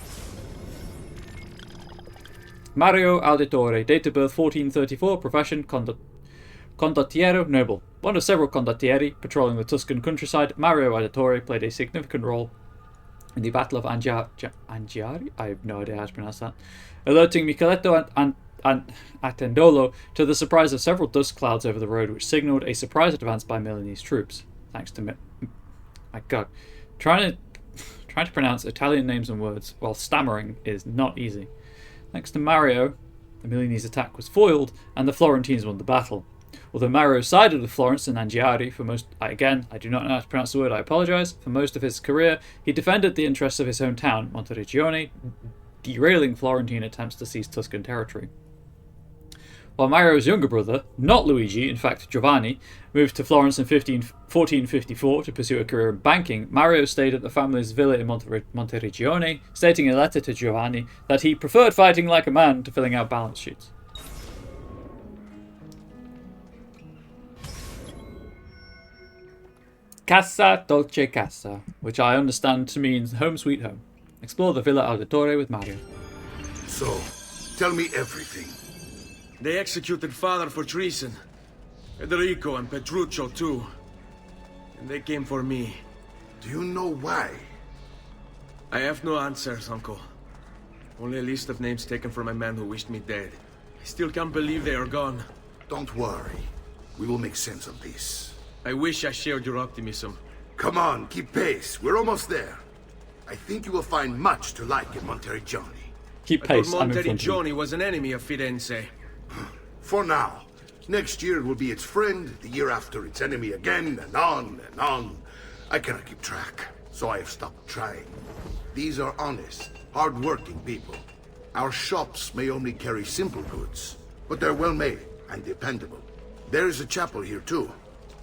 Mario Auditore, date of birth 1434, profession condottiero noble. One of several condottieri patrolling the Tuscan countryside, Mario Auditore played a significant role in the Battle of Angiari? I have no idea how to pronounce that. Alerting Micheletto and Attendolo to the surprise of several dust clouds over the road, which signalled a surprise advance by Milanese troops. Thanks to my God. Trying to pronounce Italian names and words while stammering is not easy. Thanks to Mario, the Milanese attack was foiled, and the Florentines won the battle. Although Mario sided with Florence and Angiari for most... Again, I do not know how to pronounce the word, I apologise. For most of his career, he defended the interests of his hometown, Monteregione, derailing Florentine attempts to seize Tuscan territory. While Mario's younger brother, not Luigi, in fact Giovanni, moved to Florence in 1454 to pursue a career in banking, Mario stayed at the family's villa in Monteriggione, stating in a letter to Giovanni that he preferred fighting like a man to filling out balance sheets. Casa Dolce Casa, which I understand to mean home sweet home. Explore the Villa Auditore with Mario. So, tell me everything. They executed father for treason. Federico and Petruccio too. And they came for me. Do you know why? I have no answers, uncle. Only a list of names taken from a man who wished me dead. I still can't believe they are gone. Don't worry. We will make sense of this. I wish I shared your optimism. Come on, keep pace. We're almost there. I think you will find much to like in Monteriggioni. Keep pace. I thought Monteriggioni was an enemy of Firenze. For now. Next year it will be its friend, the year after its enemy again, and on and on. I cannot keep track, so I have stopped trying. These are honest, hard-working people. Our shops may only carry simple goods, but they're well-made and dependable. There is a chapel here too.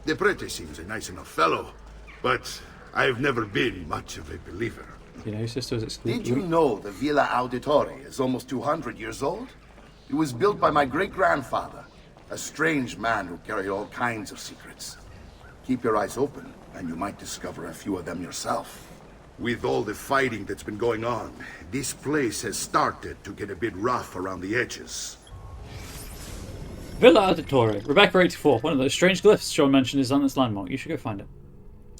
The prete seems a nice enough fellow, but I have never been much of a believer. You know, sister was excluded. Did you know the Villa Auditore is almost 200 years old? It was built by my great-grandfather, a strange man who carried all kinds of secrets. Keep your eyes open, and you might discover a few of them yourself. With all the fighting that's been going on, this place has started to get a bit rough around the edges. Villa Auditore, Rebecca 84. One of those strange glyphs Sean mentioned is on this landmark. You should go find it.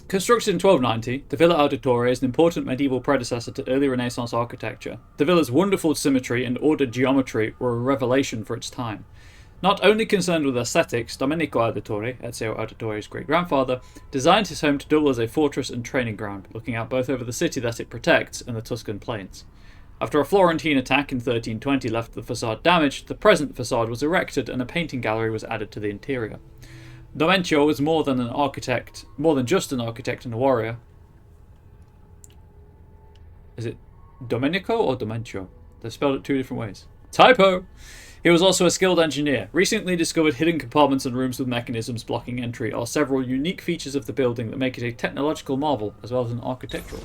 Constructed in 1290, the Villa Auditore is an important medieval predecessor to early Renaissance architecture. The villa's wonderful symmetry and ordered geometry were a revelation for its time. Not only concerned with aesthetics, Domenico Auditore, Ezio Auditore's great-grandfather, designed his home to double as a fortress and training ground, looking out both over the city that it protects and the Tuscan plains. After a Florentine attack in 1320 left the facade damaged, the present facade was erected and a painting gallery was added to the interior. Domenico was more than just an architect and a warrior. Is it Domenico or Domenico? They've spelled it two different ways. Typo! He was also a skilled engineer. Recently discovered hidden compartments and rooms with mechanisms blocking entry are several unique features of the building that make it a technological marvel as well as an architectural.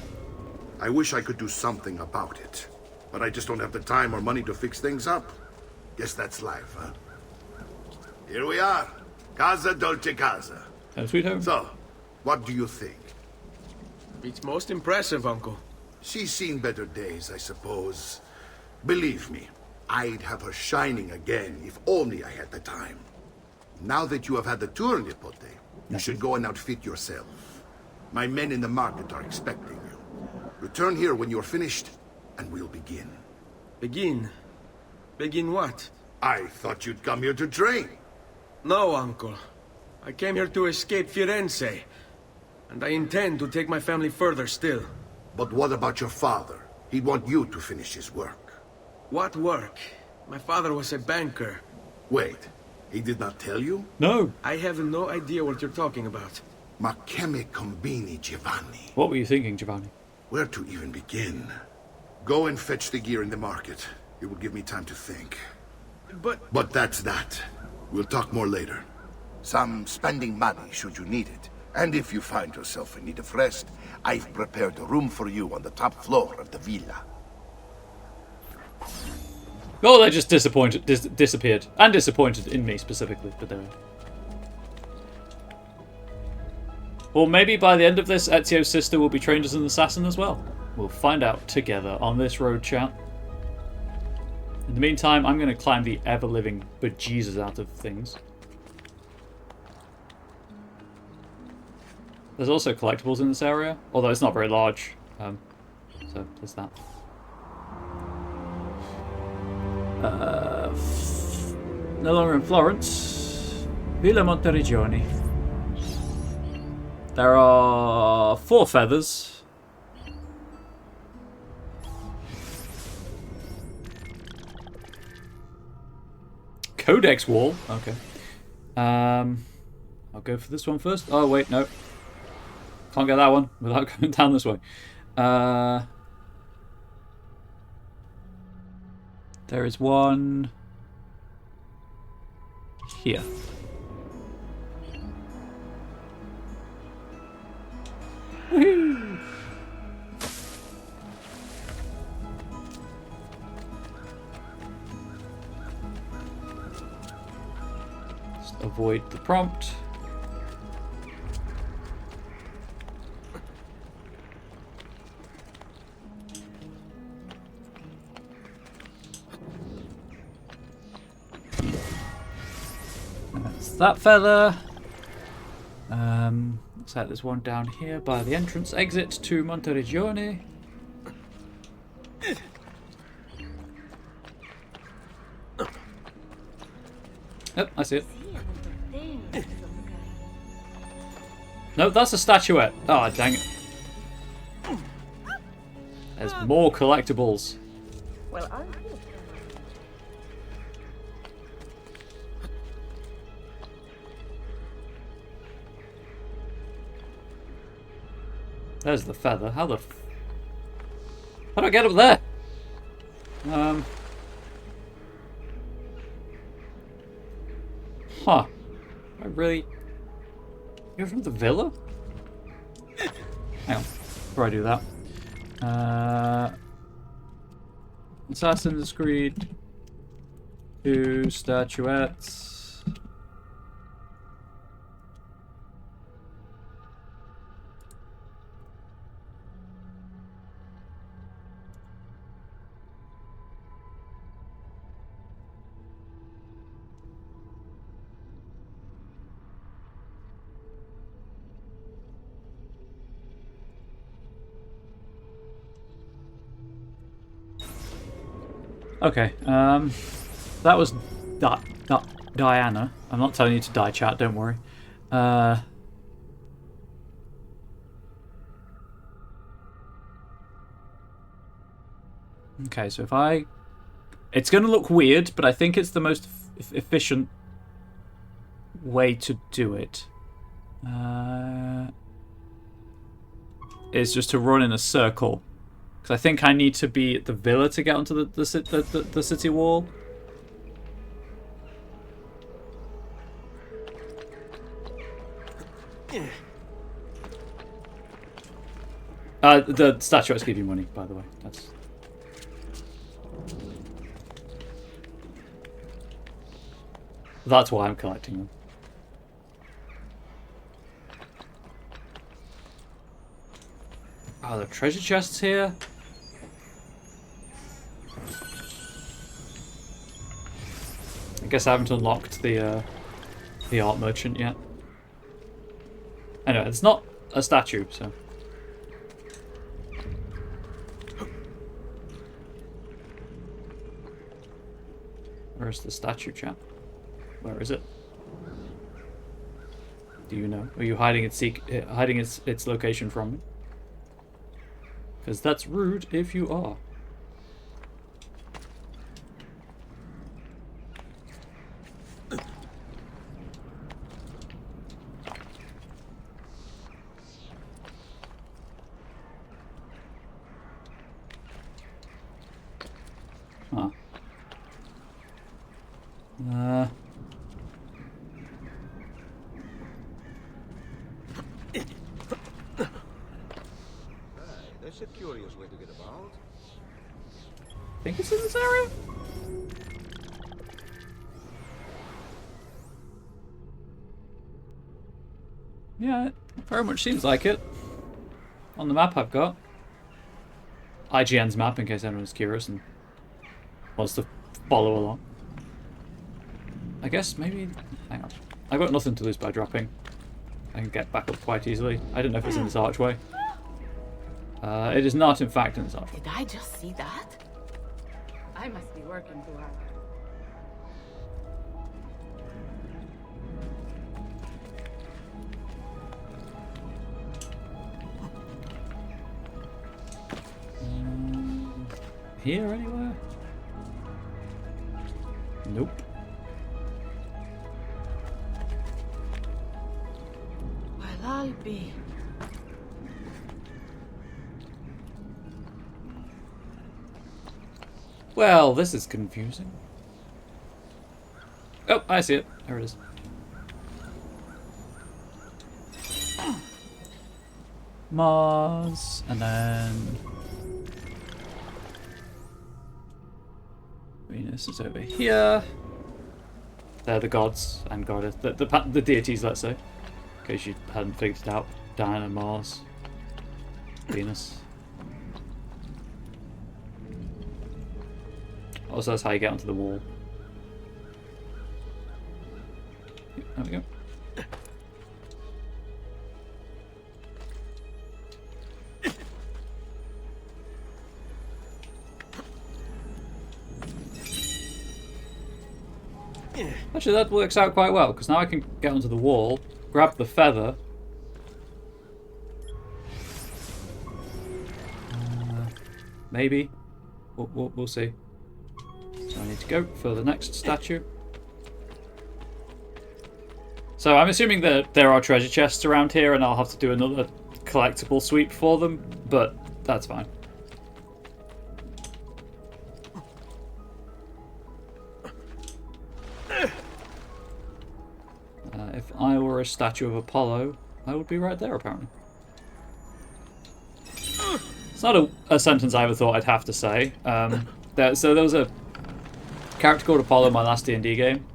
I wish I could do something about it, but I just don't have the time or money to fix things up. Guess that's life, huh? Here we are. Casa Dolce Casa. Sweet home. So, what do you think? It's most impressive, Uncle. She's seen better days, I suppose. Believe me, I'd have her shining again if only I had the time. Now that you have had the tour, Nipote, you should go and outfit yourself. My men in the market are expecting you. Return here when you're finished, and we'll begin. Begin? Begin what? I thought you'd come here to train. No, Uncle. I came here to escape Firenze. And I intend to take my family further still. But what about your father? He'd want you to finish his work. What work? My father was a banker. Wait, he did not tell you? No. I have no idea what you're talking about. Ma che me combini, Giovanni? What were you thinking, Giovanni? Where to even begin? Go and fetch the gear in the market. It will give me time to think. But that's that. We'll talk more later. Some spending money should you need it. And if you find yourself in need of rest, I've prepared a room for you on the top floor of the villa. Oh, they just disappeared. And disappointed in me specifically, but there. Or maybe by the end of this, Ezio's sister will be trained as an assassin as well. We'll find out together on this road, chat. In the meantime, I'm going to climb the ever-living bejesus out of things. There's also collectibles in this area, although it's not very large. So there's that. No longer in Florence. Villa Monteriggioni. There are 4 feathers. Codex wall. Okay. I'll go for this one first. Oh wait, no. Can't get that one without going down this way. There is one here. Woohoo! Just avoid the prompt. That's that feather. Looks like there's one down here by the entrance exit to Monteregione. Yep, I see it. No, that's a statuette. Oh, dang it. There's more collectibles. Well, There's the feather. How do I get up there? Huh. I really go from the villa? Hang on. Before I do that. Assassin's Creed 2 statuettes. Okay, that was Diana. I'm not telling you to die, chat, don't worry. Okay, so if I... It's going to look weird, but I think it's the most efficient way to do it. Is just to run in a circle. Because I think I need to be at the villa to get onto the city wall. The statuettes give you money, by the way. That's why I'm collecting them. Oh, the treasure chests here. I guess I haven't unlocked the art merchant yet. Anyway, it's not a statue, so. Where's the statue, chap? Where is it? Do you know? Are you hiding its location from me? Because that's rude if you are. Huh. That's a curious way to get about. I think it's in this area? Yeah, it very much seems like it. On the map I've got. IGN's map, in case anyone's curious and wants to follow along. I guess maybe... Hang on. I've got nothing to lose by dropping. I can get back up quite easily. I don't know if it's in this archway. It is not, in fact, in this archway. Did I just see that? I must be working too hard. Here anywhere? Nope. Well, I'll be. Well, this is confusing. Oh, I see it. There it is. Mars, and then Venus is over here. They're the gods and goddess, the deities, let's say, in case you hadn't figured it out. Diana, Mars, Venus. Also, that's how you get onto the wall. There we go. Actually, that works out quite well, because now I can get onto the wall, grab the feather. Maybe. We'll see. So I need to go for the next statue. So I'm assuming that there are treasure chests around here, and I'll have to do another collectible sweep for them, but that's fine. If I were a statue of Apollo, I would be right there, apparently. It's not a sentence I ever thought I'd have to say. So there was a character called Apollo in my last D&D game,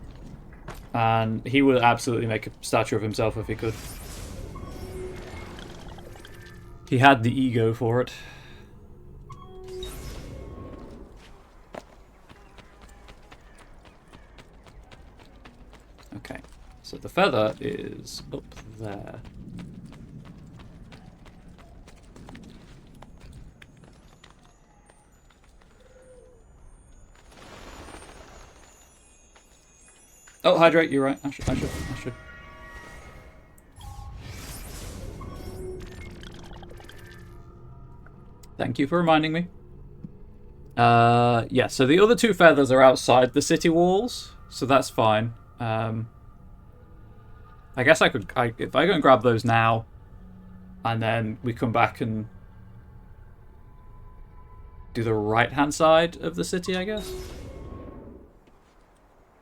and he would absolutely make a statue of himself if he could. He had the ego for it. Okay, so the feather is up there. Oh, hydrate, you're right. I should. Thank you for reminding me. Yeah, so the other two feathers are outside the city walls, so that's fine. I guess if I go and grab those now, and then we come back and do the right-hand side of the city, I guess.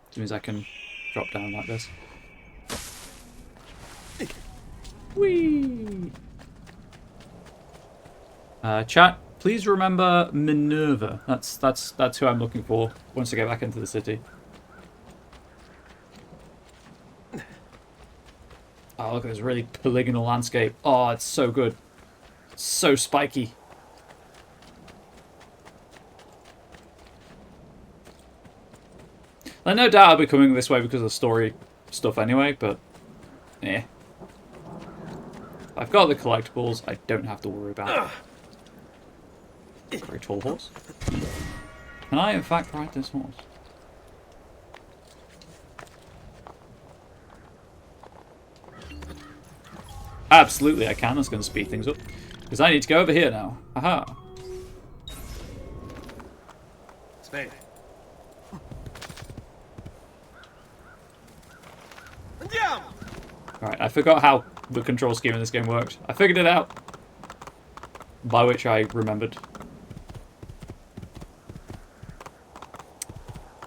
Which means I can drop down like this. Whee! Chat, please remember Minerva. That's who I'm looking for once I get back into the city. Oh, look at this really polygonal landscape. Oh, it's so good. It's so spiky. Like, no doubt I'll be coming this way because of the story stuff anyway, but yeah. I've got the collectibles, I don't have to worry about it. Very tall horse. Can I in fact ride this horse? Absolutely I can, that's going to speed things up. Because I need to go over here now. Aha. Stay. Alright, I forgot how the control scheme in this game worked. I figured it out. By which I remembered.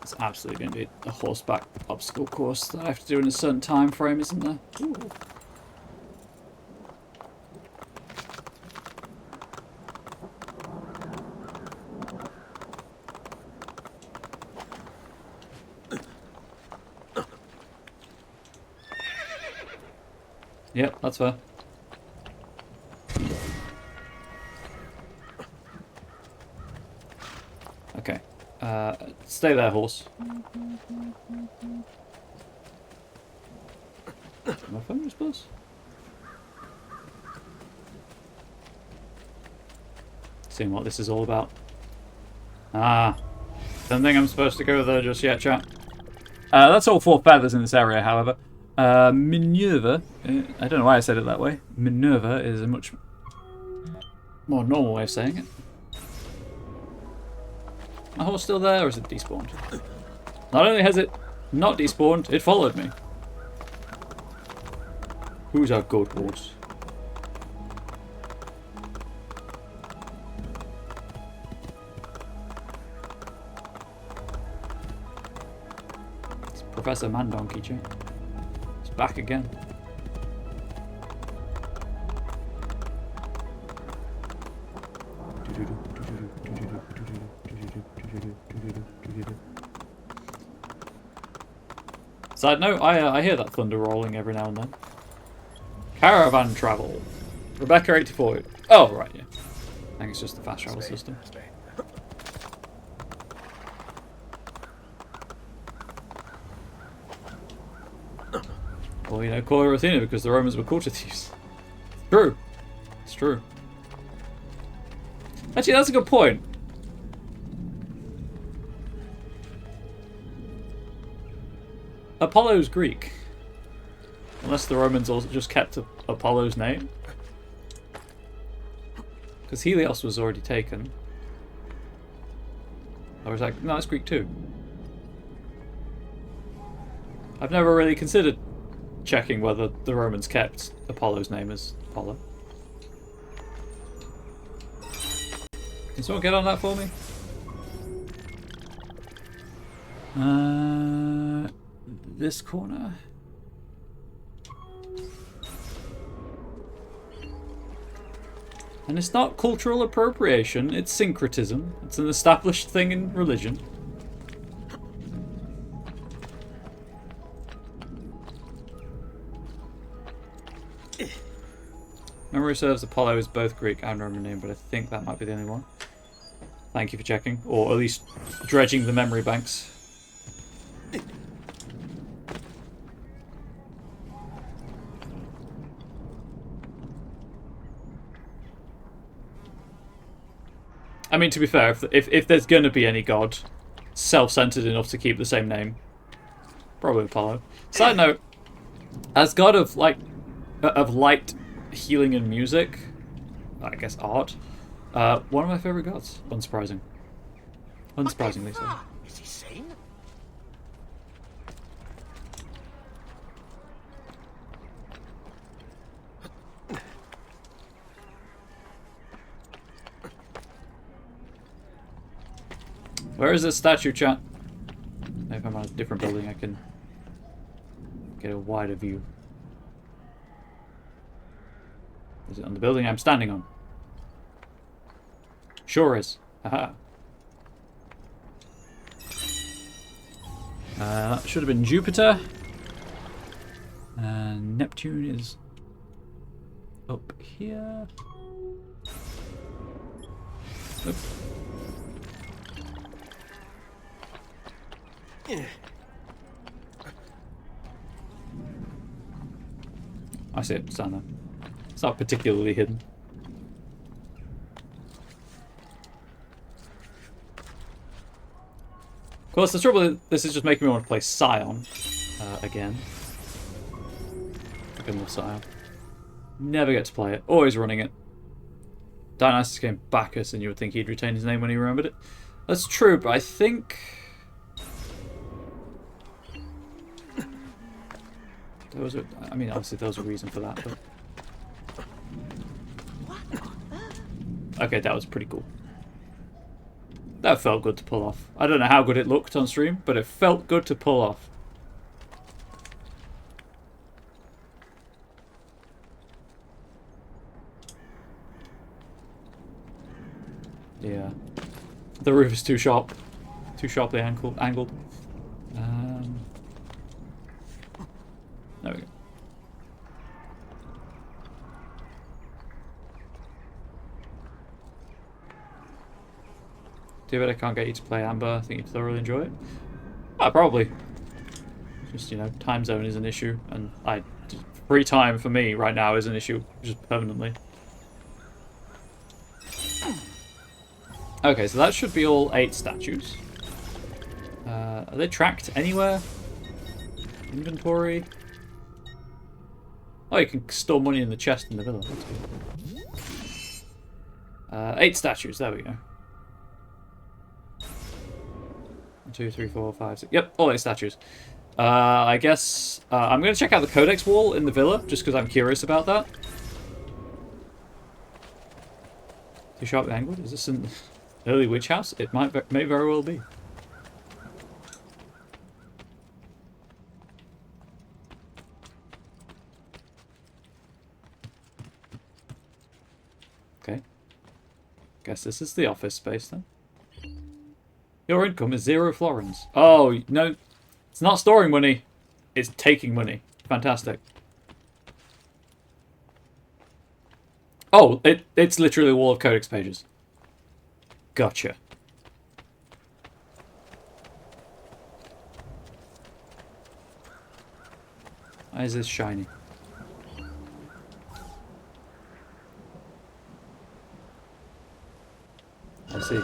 It's absolutely going to be a horseback obstacle course that I have to do in a certain time frame, isn't there? Ooh. Yep, that's fair. Okay. Stay there, horse. My phone just buzz? Seeing what this is all about. Ah. Don't think I'm supposed to go there just yet, chat. That's all 4 feathers in this area, however. Minerva, I don't know why I said it that way. Minerva is a much more normal way of saying it. My horse still there, or is it despawned? Not only has it not despawned, it followed me. Who's our good horse? Professor Mandonkey, chat. It's back again. Side note, I hear that thunder rolling every now and then. Caravan travel. Rebecca 84. Oh, right, yeah. I think it's just the fast travel system. Well, you know, call her Athena because the Romans were quarter thieves. True. It's true. Actually, that's a good point. Apollo's Greek. Unless the Romans also just kept Apollo's name. Because Helios was already taken. I was like, no, it's Greek too. I've never really considered checking whether the Romans kept Apollo's name as Apollo. Can someone get on that for me? This corner. And it's not cultural appropriation, it's syncretism. It's an established thing in religion. Memory serves, Apollo is both Greek and Roman name, but I think that might be the only one. Thank you for checking, or at least dredging the memory banks. I mean, to be fair, if there's going to be any god self-centered enough to keep the same name, probably Apollo. Side note, as god of light, healing, and music, I guess art, one of my favorite gods. Unsurprising. Unsurprisingly so. Is he sane? Where is this statue, chat? If I'm on a different building, I can get a wider view. Is it on the building I'm standing on? Sure is. Haha. That should have been Jupiter. And Neptune is up here. Oop. I see it, stand there. It's not particularly hidden. Of course, the trouble is, this is just making me want to play Scion again. I love Scion. Never get to play it. Always running it. Dionysus came Bacchus, and you would think he'd retain his name when he remembered it. That's true, but I think there was I mean, obviously there was a reason for that, but okay, that was pretty cool. That felt good to pull off. I don't know how good it looked on stream, but it felt good to pull off. Yeah. The roof is too sharp. Too sharply angled. There we go. Too bad I can't get you to play Amber. I think you'd thoroughly enjoy it. Oh, probably. Just, you know, time zone is an issue, and free time for me right now is an issue, just permanently. Okay, so that should be all 8 statues. Are they tracked anywhere? Inventory. Oh, you can store money in the chest in the villa. That's good. 8 statues. There we go. 1, 2, 3, 4, 5, 6. Yep, all 8 statues. I guess I'm going to check out the codex wall in the villa, just because I'm curious about that. Too sharply angled? Is this an early witch house? It may very well be. Okay. Guess this is the office space then. Your income is 0 florins. Oh, no. It's not storing money. It's taking money. Fantastic. Oh, it's literally a wall of codex pages. Gotcha. Why is this shiny? I see.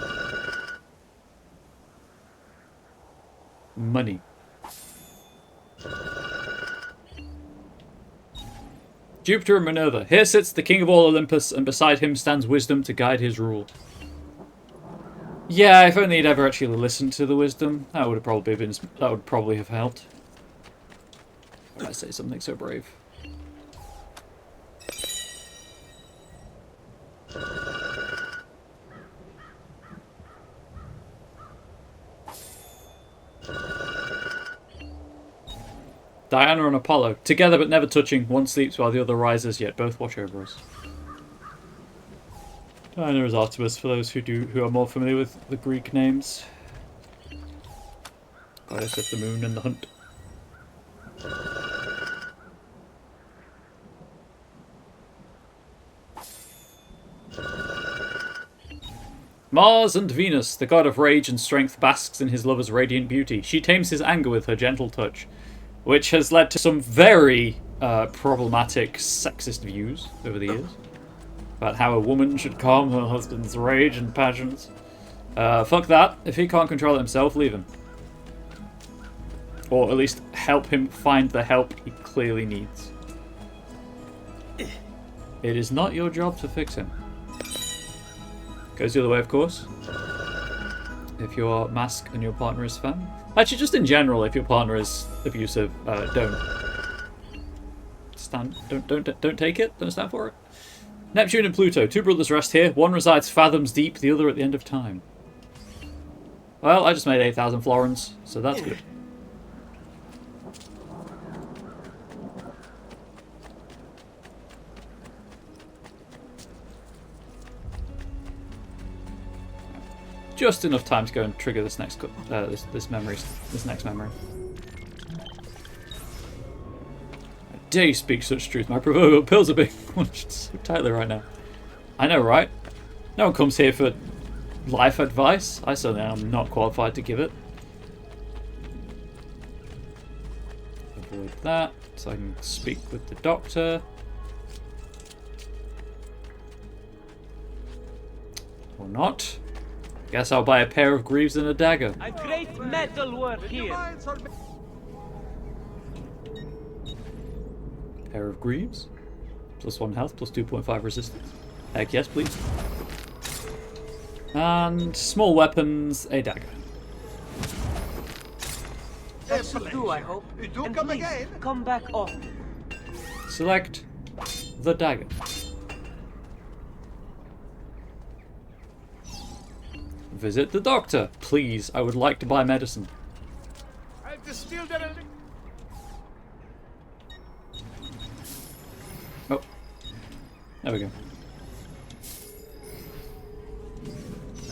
Money. Jupiter and Minerva. Here sits the king of all Olympus, and beside him stands wisdom to guide his rule. Yeah, if only he'd ever actually listened to the wisdom, that would probably have helped. Why did I say something so brave? Diana and Apollo, together but never touching. One sleeps while the other rises, yet both watch over us. Diana is Artemis, for those who are more familiar with the Greek names. Goddess of the moon and the hunt. Mars and Venus, the god of rage and strength, basks in his lover's radiant beauty. She tames his anger with her gentle touch, which has led to some very problematic sexist views over the years about how a woman should calm her husband's rage and passions. Fuck that. If he can't control it himself, leave him. Or at least help him find the help he clearly needs. It is not your job to fix him. Goes the other way, of course. If your mask and your partner is femme. Actually, just in general, if your partner is abusive, don't take it. Don't stand for it. Neptune and Pluto, two brothers rest here. One resides fathoms deep, the other at the end of time. Well, I just made 8,000 florins, so that's good. Just enough time to go and trigger this next this next memory. I dare you speak such truth. My proverbial pills are being punched so tightly right now. I know, right? No one comes here for life advice. I certainly am not qualified to give it. Avoid that, so I can speak with the doctor. Or not. Guess I'll buy a pair of greaves and a dagger. A great metal work here. Pair of greaves. Plus 1 health, plus 2.5 resistance. Heck yes, please. And small weapons, a dagger. That should do, I hope. And please, come back often. Select the dagger. Visit the doctor. Please, I would like to buy medicine. I've distilled it. Oh. There we go.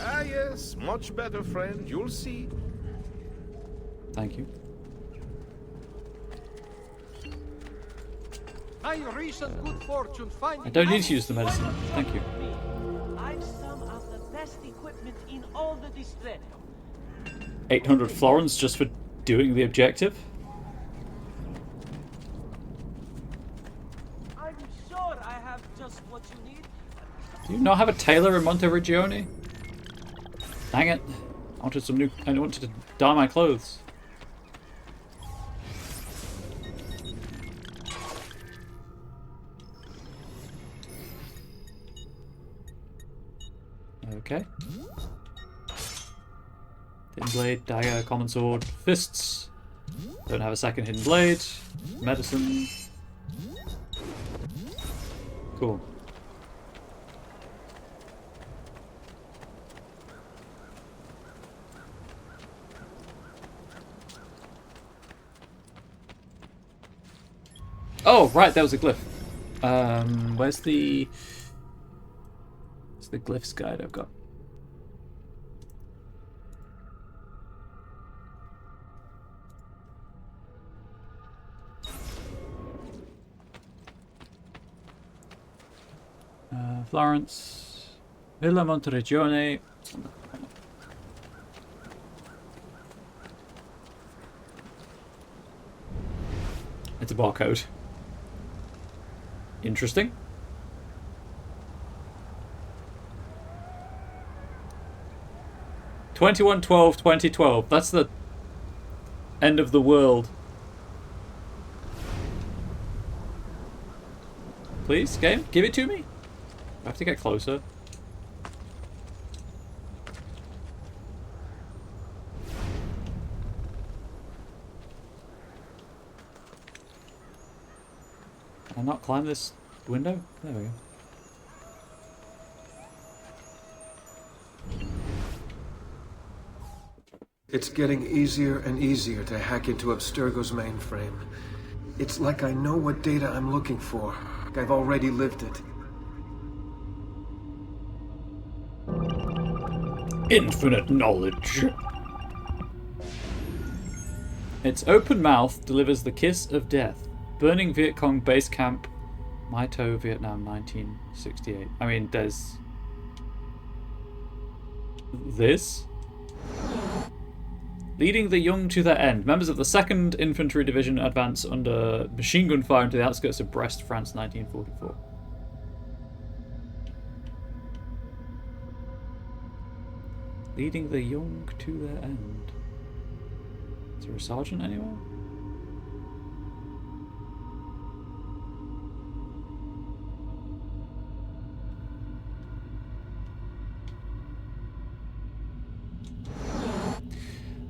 Ah yes, much better, friend. You'll see. Thank you. My recent good fortune finding... I don't need to use the medicine. Thank you. I've some of the best equipment in all the district. 800 florins just for doing the objective? I'm sure I have just what you need. Do you not have a tailor in Monteregione? Dang it. I wanted to dye my clothes. Okay. Hidden blade, dagger, common sword, fists. Don't have a second hidden blade. Medicine. Cool. Oh, right, there was a glyph. Where's the... the glyphs guide I've got. Florence, Villa Monteregione. It's a barcode. Interesting. (21/12/2012). That's the end of the world. Please, game, give it to me. I have to get closer. Can I not climb this window? There we go. It's getting easier and easier to hack into Abstergo's mainframe. It's like I know what data I'm looking for. I've already lived it. Infinite knowledge. Its open mouth delivers the kiss of death. Burning Viet Cong base camp, Mai To, Vietnam, 1968. I mean, there's this. Leading the young to their end. Members of the 2nd Infantry Division advance under machine gun fire into the outskirts of Brest, France, 1944. Leading the young to their end. Is there a sergeant anywhere?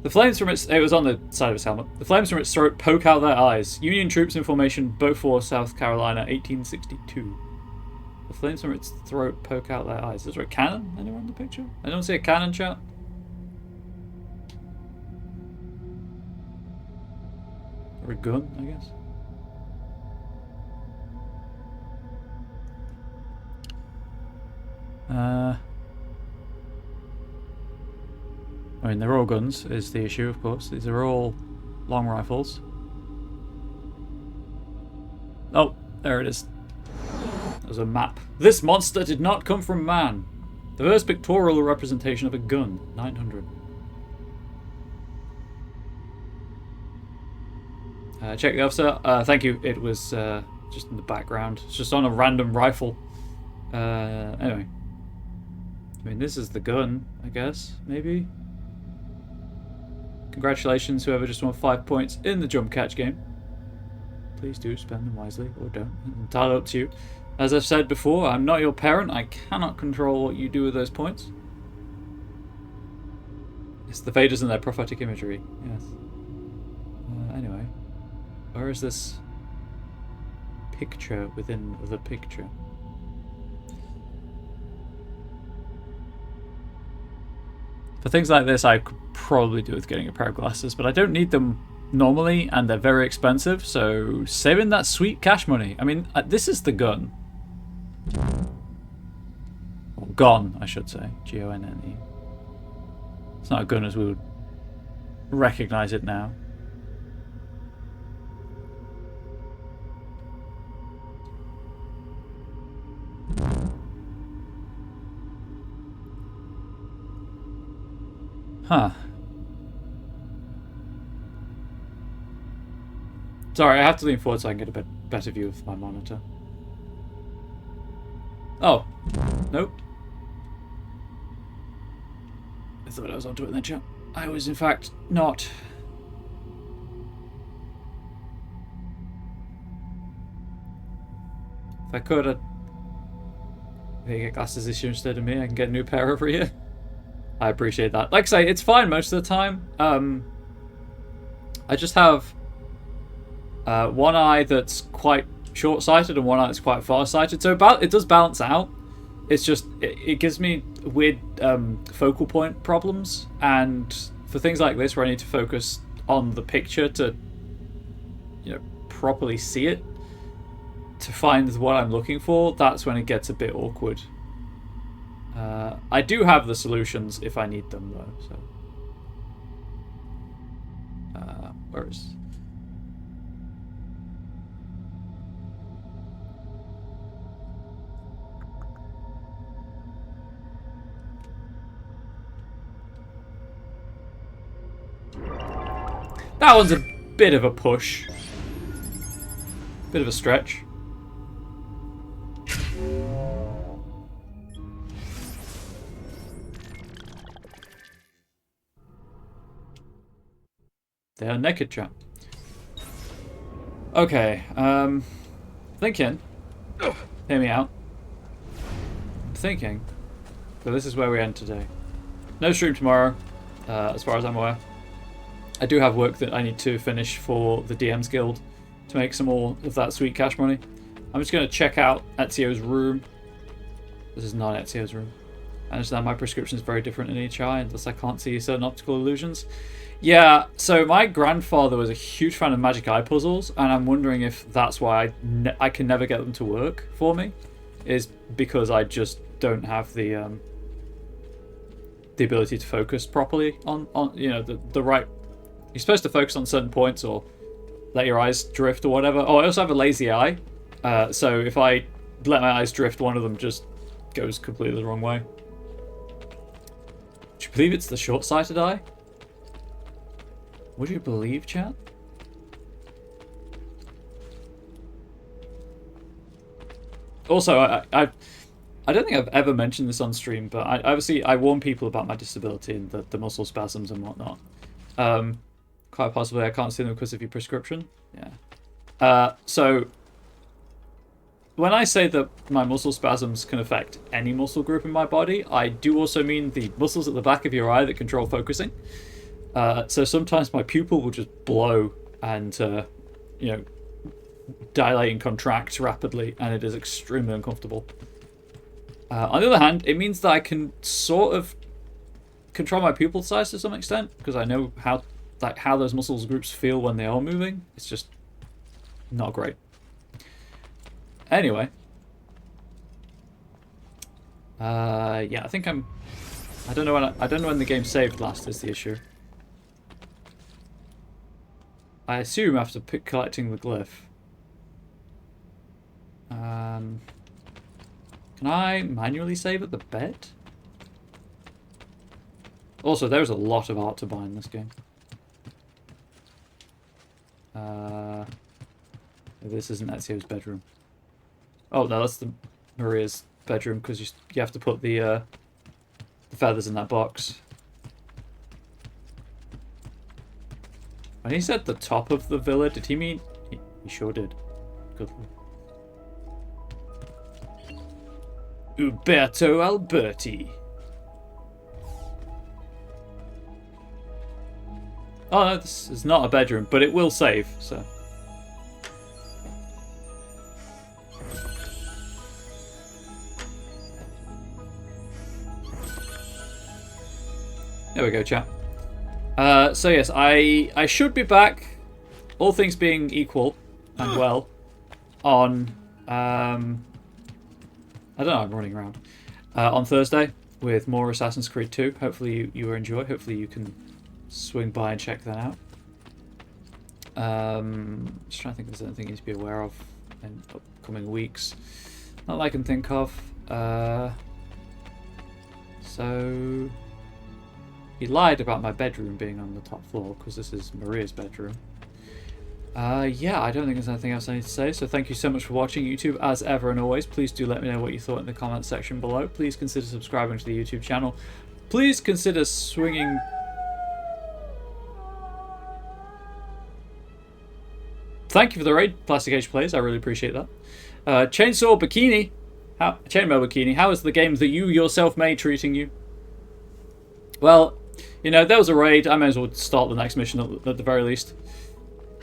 The flames from its... It was on the side of his helmet. The flames from its throat poke out their eyes. Union troops in formation, Beaufort, South Carolina, 1862. The flames from its throat poke out their eyes. Is there a cannon anywhere in the picture? I don't see a cannon, chat. Or a gun, I guess. I mean, they're all guns, is the issue, of course. These are all long rifles. Oh, there it is. There's a map. This monster did not come from man. The first pictorial representation of a gun, 900. Check the officer. Thank you. It was just in the background. It's just on a random rifle. Anyway. I mean, this is the gun, I guess, maybe. Congratulations, whoever just won 5 points in the jump catch game. Please do spend them wisely, or don't. It's entirely up to you. As I've said before, I'm not your parent. I cannot control what you do with those points. It's the Vedas and their prophetic imagery. Yes. Anyway, where is this picture within the picture? For things like this, I could probably do with getting a pair of glasses, but I don't need them normally, and they're very expensive, so saving that sweet cash money. I mean, this is the gun. Or gone, I should say. G-O-N-N-E. It's not a gun as we would recognize it now. Huh. Sorry, I have to lean forward so I can get a better view of my monitor. Oh. Nope. I thought I was onto it then, chat. I was, in fact, not. If I could, I'd maybe get glasses this year instead of me. I can get a new pair every year. I appreciate that. Like I say, it's fine most of the time. I just have one eye that's quite short-sighted and one eye that's quite far-sighted. So it does balance out. It's just, it gives me weird focal point problems. And for things like this where I need to focus on the picture to, you know, properly see it, to find what I'm looking for, that's when it gets a bit awkward. I do have the solutions if I need them, though. So, where is? That one's a bit of a push. Bit of a stretch. They are naked, chat. Okay, thinking. Hear me out. I'm thinking. So this is where we end today. No stream tomorrow, as far as I'm aware. I do have work that I need to finish for the DM's Guild to make some more of that sweet cash money. I'm just going to check out Ezio's room. This is not Ezio's room. I understand my prescription is very different in each eye, and thus I can't see certain optical illusions. Yeah, so my grandfather was a huge fan of magic eye puzzles, and I'm wondering if that's why I can never get them to work for me, is because I just don't have the ability to focus properly on you know, the right. You're supposed to focus on certain points or let your eyes drift or whatever. Oh, I also have a lazy eye, so if I let my eyes drift, one of them just goes completely the wrong way. Do you believe it's the short-sighted eye? Would you believe, chat? Also, I don't think I've ever mentioned this on stream, but I warn people about my disability and the muscle spasms and whatnot. Quite possibly I can't see them because of your prescription. Yeah. So when I say that my muscle spasms can affect any muscle group in my body, I do also mean the muscles at the back of your eye that control focusing. So sometimes my pupil will just blow and, you know, dilate and contract rapidly, and it is extremely uncomfortable. On the other hand, it means that I can sort of control my pupil size to some extent, because I know how those muscles groups feel when they are moving. It's just not great. Anyway. Yeah, I think I don't know when the game saved last is the issue. I assume after collecting the glyph. Can I manually save at the bed? Also, there's a lot of art to buy in this game. This isn't Ezio's bedroom. Oh no, that's the Maria's bedroom, because you have to put the feathers in that box. When he said the top of the villa, did he mean... He sure did. Good lord. Uberto Alberti. Oh no, this is not a bedroom, but it will save, so... There we go, chat. So yes, I should be back, all things being equal and well, on I don't know, I'm running around on Thursday with more Assassin's Creed 2. Hopefully you will enjoy. Hopefully you can swing by and check that out. Just trying to think if there's anything you need to be aware of in upcoming weeks. Not that I can think of. So. He lied about my bedroom being on the top floor, because this is Maria's bedroom. Yeah, I don't think there's anything else I need to say, so thank you so much for watching YouTube, as ever and always. Please do let me know what you thought in the comment section below. Please consider subscribing to the YouTube channel. Please consider swinging... Thank you for the raid, Plastic Age Plays, I really appreciate that. Chainsaw Bikini, Chainmail Bikini, how is the game that you yourself made treating you? Well... You know, there was a raid. I may as well start the next mission at the very least.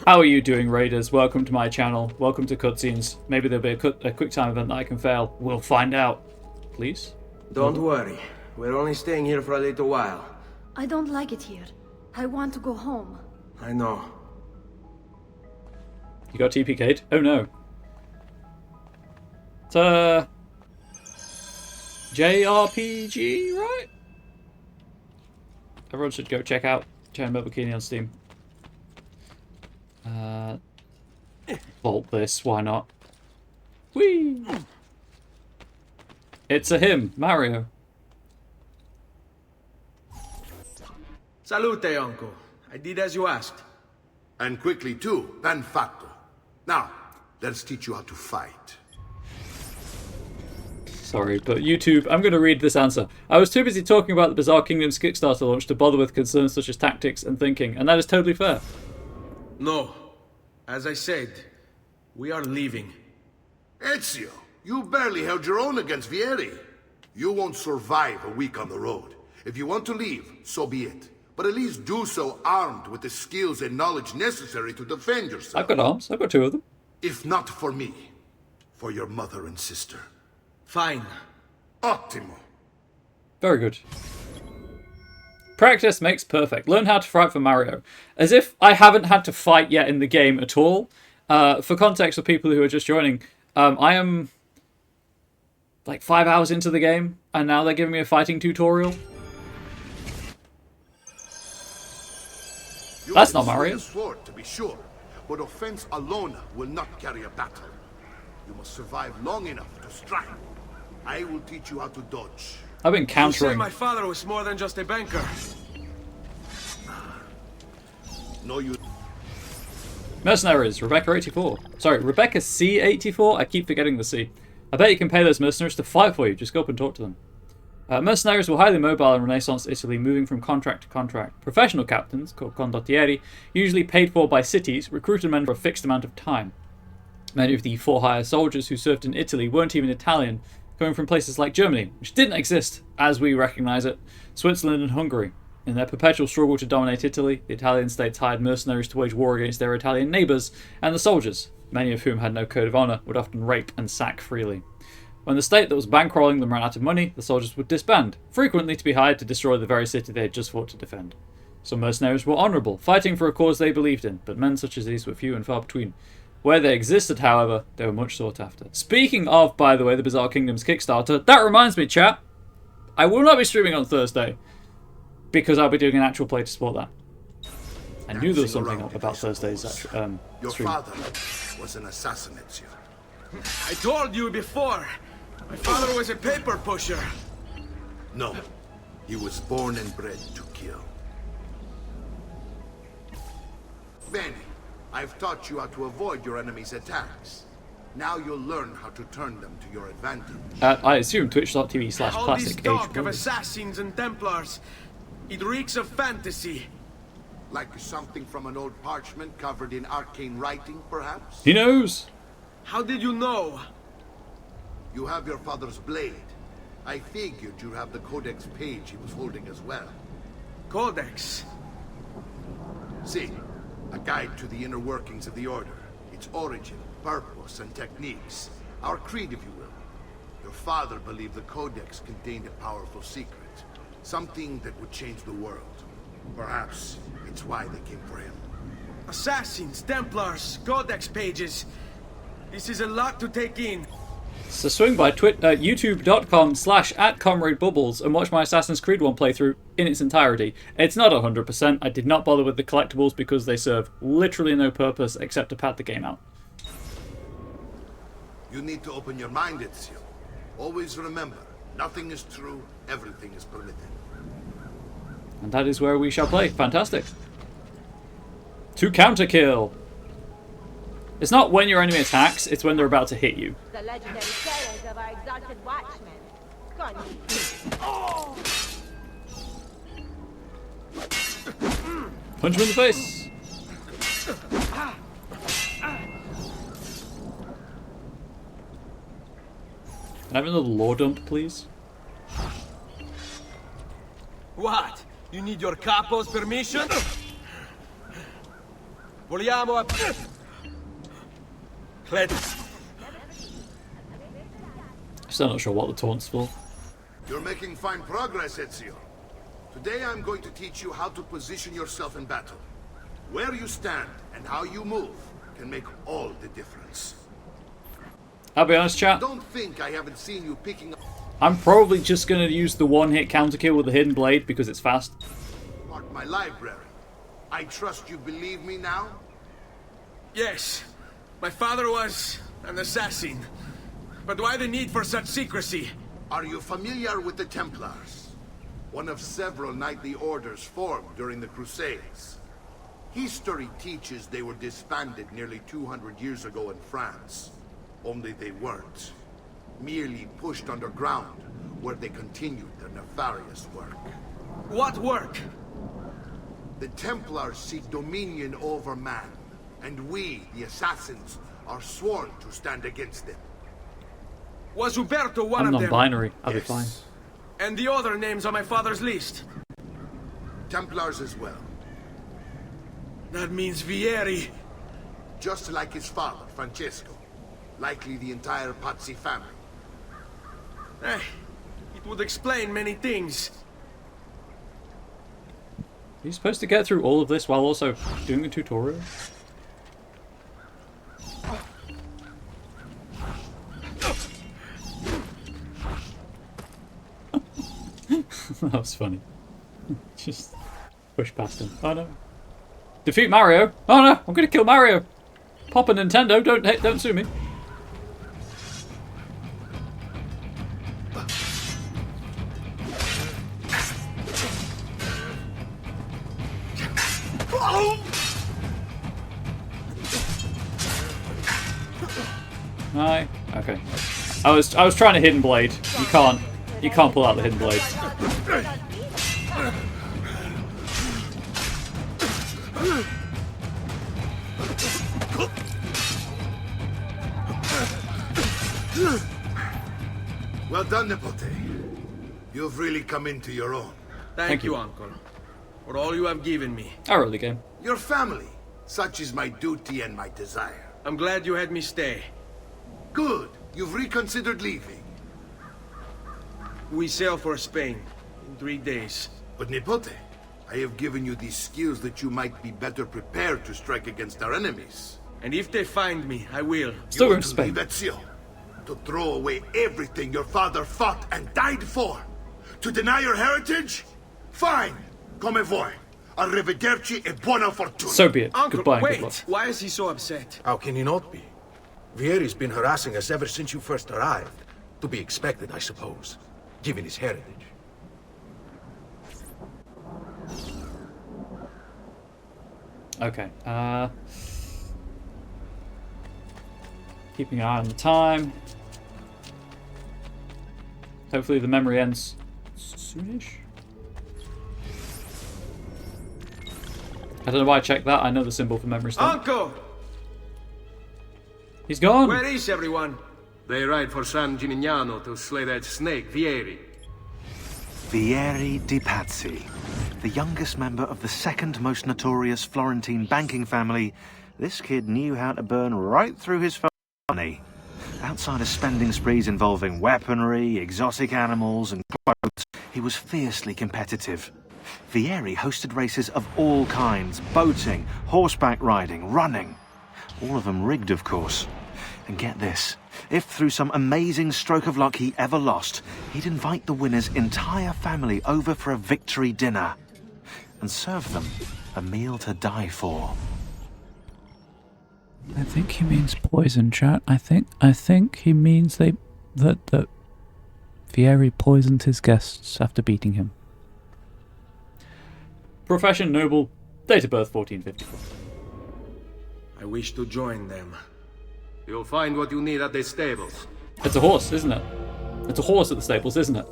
How are you doing, raiders? Welcome to my channel. Welcome to cutscenes. Maybe there'll be a quick time event that I can fail. We'll find out. Please? Don't worry. We're only staying here for a little while. I don't like it here. I want to go home. I know. You got TPK'd? Oh no. JRPG, right? Everyone should go check out Chamber Bikini on Steam. Vault this, why not? Whee! It's a him, Mario. Salute, uncle. I did as you asked. And quickly too, ben fatto. Now, let's teach you how to fight. Sorry, but YouTube, I'm going to read this answer. I was too busy talking about the Bizarre Kingdoms Kickstarter launch to bother with concerns such as tactics and thinking, and that is totally fair. No. As I said, we are leaving. Ezio, you barely held your own against Vieri. You won't survive a week on the road. If you want to leave, so be it. But at least do so armed with the skills and knowledge necessary to defend yourself. I've got arms. I've got 2 of them. If not for me, for your mother and sister. Fine. Ottimo. Very good. Practice makes perfect. Learn how to fight for Mario. As if I haven't had to fight yet in the game at all. For context for people who are just joining, I am like 5 hours into the game, and now they're giving me a fighting tutorial. That's not Mario. A sword, to be sure, but offense alone will not carry a battle. You must survive long enough to strike. I will teach you how to dodge. I've been You say countering. my father was more than just a banker. No, you. Mercenaries, Rebecca 84. Sorry, Rebecca C84? I keep forgetting the C. I bet you can pay those mercenaries to fight for you. Just go up and talk to them. Mercenaries were highly mobile in Renaissance Italy, moving from contract to contract. Professional captains, called condottieri, usually paid for by cities, recruited men for a fixed amount of time. Many of the for-hire soldiers who served in Italy weren't even Italian, coming from places like Germany, which didn't exist, as we recognise it, Switzerland and Hungary. In their perpetual struggle to dominate Italy, the Italian states hired mercenaries to wage war against their Italian neighbours, and the soldiers, many of whom had no code of honour, would often rape and sack freely. When the state that was bankrolling them ran out of money, the soldiers would disband, frequently to be hired to destroy the very city they had just fought to defend. Some mercenaries were honourable, fighting for a cause they believed in, but men such as these were few and far between. Where they existed, however, they were much sought after. Speaking of, by the way, the Bizarre Kingdoms Kickstarter, that reminds me, chat, I will not be streaming on Thursday, because I'll be doing an actual play to support that. I knew there was something up about Thursday's stream. Your father was an assassin, Ezio. I told you before. My father was a paper pusher. No, he was born and bred to kill. Bene, I've taught you how to avoid your enemy's attacks. Now you'll learn how to turn them to your advantage. I assume twitch.tv/classic All this talk age. of assassins and Templars, it reeks of fantasy. Like something from an old parchment covered in arcane writing, perhaps? He knows! How did you know? You have your father's blade. I figured you'd have the codex page he was holding as well. Codex? See, a guide to the inner workings of the Order. Its origin, purpose, and techniques. Our creed, if you will. Your father believed the codex contained a powerful secret. Something that would change the world. Perhaps it's why they came for him. Assassins, Templars, Codex pages. This is a lot to take in. So swing by youtube.com/@ComradeBubbles and watch my Assassin's Creed 1 playthrough in its entirety. It's not 100%. I did not bother with the collectibles because they serve literally no purpose except to pad the game out. You need to open your mind, Ezio. Always remember, nothing is true, everything is permitted. And that is where we shall play. Fantastic. To counter kill. It's not when your enemy attacks, it's when they're about to hit you. The legendary tales of our exalted watchmen. Punch him in the face. Can I have another lore dump, please? What? You need your capo's permission? Vogliamo Still not sure what the taunt's for. You're making fine progress, Ezio. Today I'm going to teach you how to position yourself in battle. Where you stand and how you move can make all the difference. I'll be honest, chat. Don't think I haven't seen you picking up. I'm probably just going to use the one-hit counter kill with the hidden blade because it's fast. Mark my library. I trust you believe me now? Yes. My father was an assassin. But why the need for such secrecy? Are you familiar with the Templars? One of several knightly orders formed during the Crusades. History teaches they were disbanded nearly 200 years ago in France. Only they weren't. Merely pushed underground, where they continued their nefarious work. What work? The Templars seek dominion over man, and we, the assassins, are sworn to stand against them. Was Uberto one I'm of them? non-binary. I'll be fine. And the other names on my father's list? Templars as well. That means Vieri. Just like his father, Francesco. Likely the entire Pazzi family. It would explain many things. Are you supposed to get through all of this while also doing a tutorial? That was funny. Just push past him. Oh no. Defeat Mario. Oh no, I'm gonna kill Mario. Papa Nintendo, don't sue me. Hi. Okay. I was trying to hidden blade. You can't pull out the hidden blade. Well done, Nipote. You've really come into your own. Thank you, Uncle, for all you have given me. I wrote the game. Your family. Such is my duty and my desire. I'm glad you had me stay. Good. You've reconsidered leaving. We sail for Spain in 3 days. But Nipote, I have given you these skills that you might be better prepared to strike against our enemies. And if they find me, I will. Still going to to Spain. leave Ezio, to throw away everything your father fought and died for. To deny your heritage? Fine. Come vuoi. Arrivederci e buona fortuna. So be it. Uncle, Goodbye. wait. Good luck. Why is he so upset? How can he not be? Vieri's been harassing us ever since you first arrived. To be expected, I suppose, given his heritage. Okay. Keeping an eye on the time. Hopefully the memory ends soonish. I don't know why I checked that. I know the symbol for memory stuff. Uncle! He's gone. Where is everyone? They ride for San Gimignano to slay that snake, Vieri. Vieri di Pazzi, the youngest member of the second most notorious Florentine banking family. This kid knew how to burn right through his money. Outside of spending sprees involving weaponry, exotic animals, and clothes, he was fiercely competitive. Vieri hosted races of all kinds: boating, horseback riding, running. All of them rigged, of course. And get this, if through some amazing stroke of luck he ever lost, he'd invite the winner's entire family over for a victory dinner and serve them a meal to die for. I think he means poison, chat. I think he means that Vieri poisoned his guests after beating him. Profession noble, date of birth 1454. I wish to join them. You'll find what you need at the stables. It's a horse, isn't it? It's a horse at the stables, isn't it?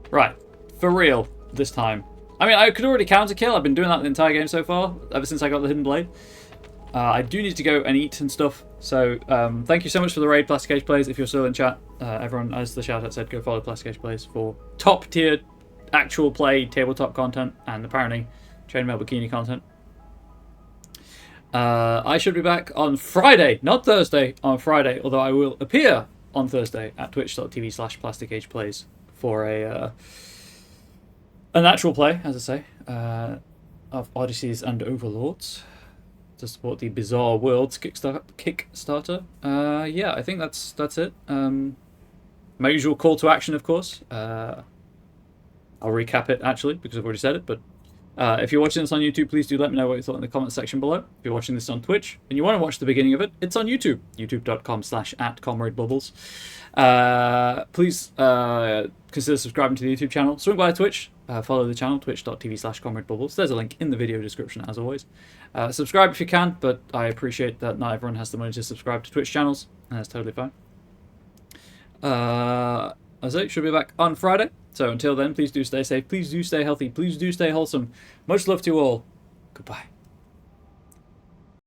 Right, for real this time. I mean, I could already counter kill. I've been doing that the entire game so far, ever since I got the hidden blade. I do need to go and eat and stuff. So thank you so much for the raid, Plastic Age Plays. If you're still in chat, everyone, as the shout out said, go follow Plastic Age Plays for top tier actual play tabletop content and apparently chainmail bikini content. I should be back on Friday, not Thursday, on Friday, although I will appear on Thursday at twitch.tv/plasticageplays for an actual play, as I say, of Odysseys and Overlords. to support the Bizarre Worlds Kickstarter. Yeah, I think that's it. My usual call to action, of course. I'll recap it actually because I've already said it, but if you're watching this on YouTube, please do let me know what you thought in the comment section below. If you're watching this on Twitch and you want to watch the beginning of it, it's on YouTube, youtube.com/@ComradeBubbles. Please consider subscribing to the YouTube channel. Swing by Twitch, follow the channel, twitch.tv/ComradeBubbles. There's a link in the video description as always. Subscribe if you can, but I appreciate that not everyone has the money to subscribe to Twitch channels, and that's totally fine. As I say, should be back on Friday. So until then, please do stay safe, please do stay healthy, please do stay wholesome. Much love to you all. Goodbye.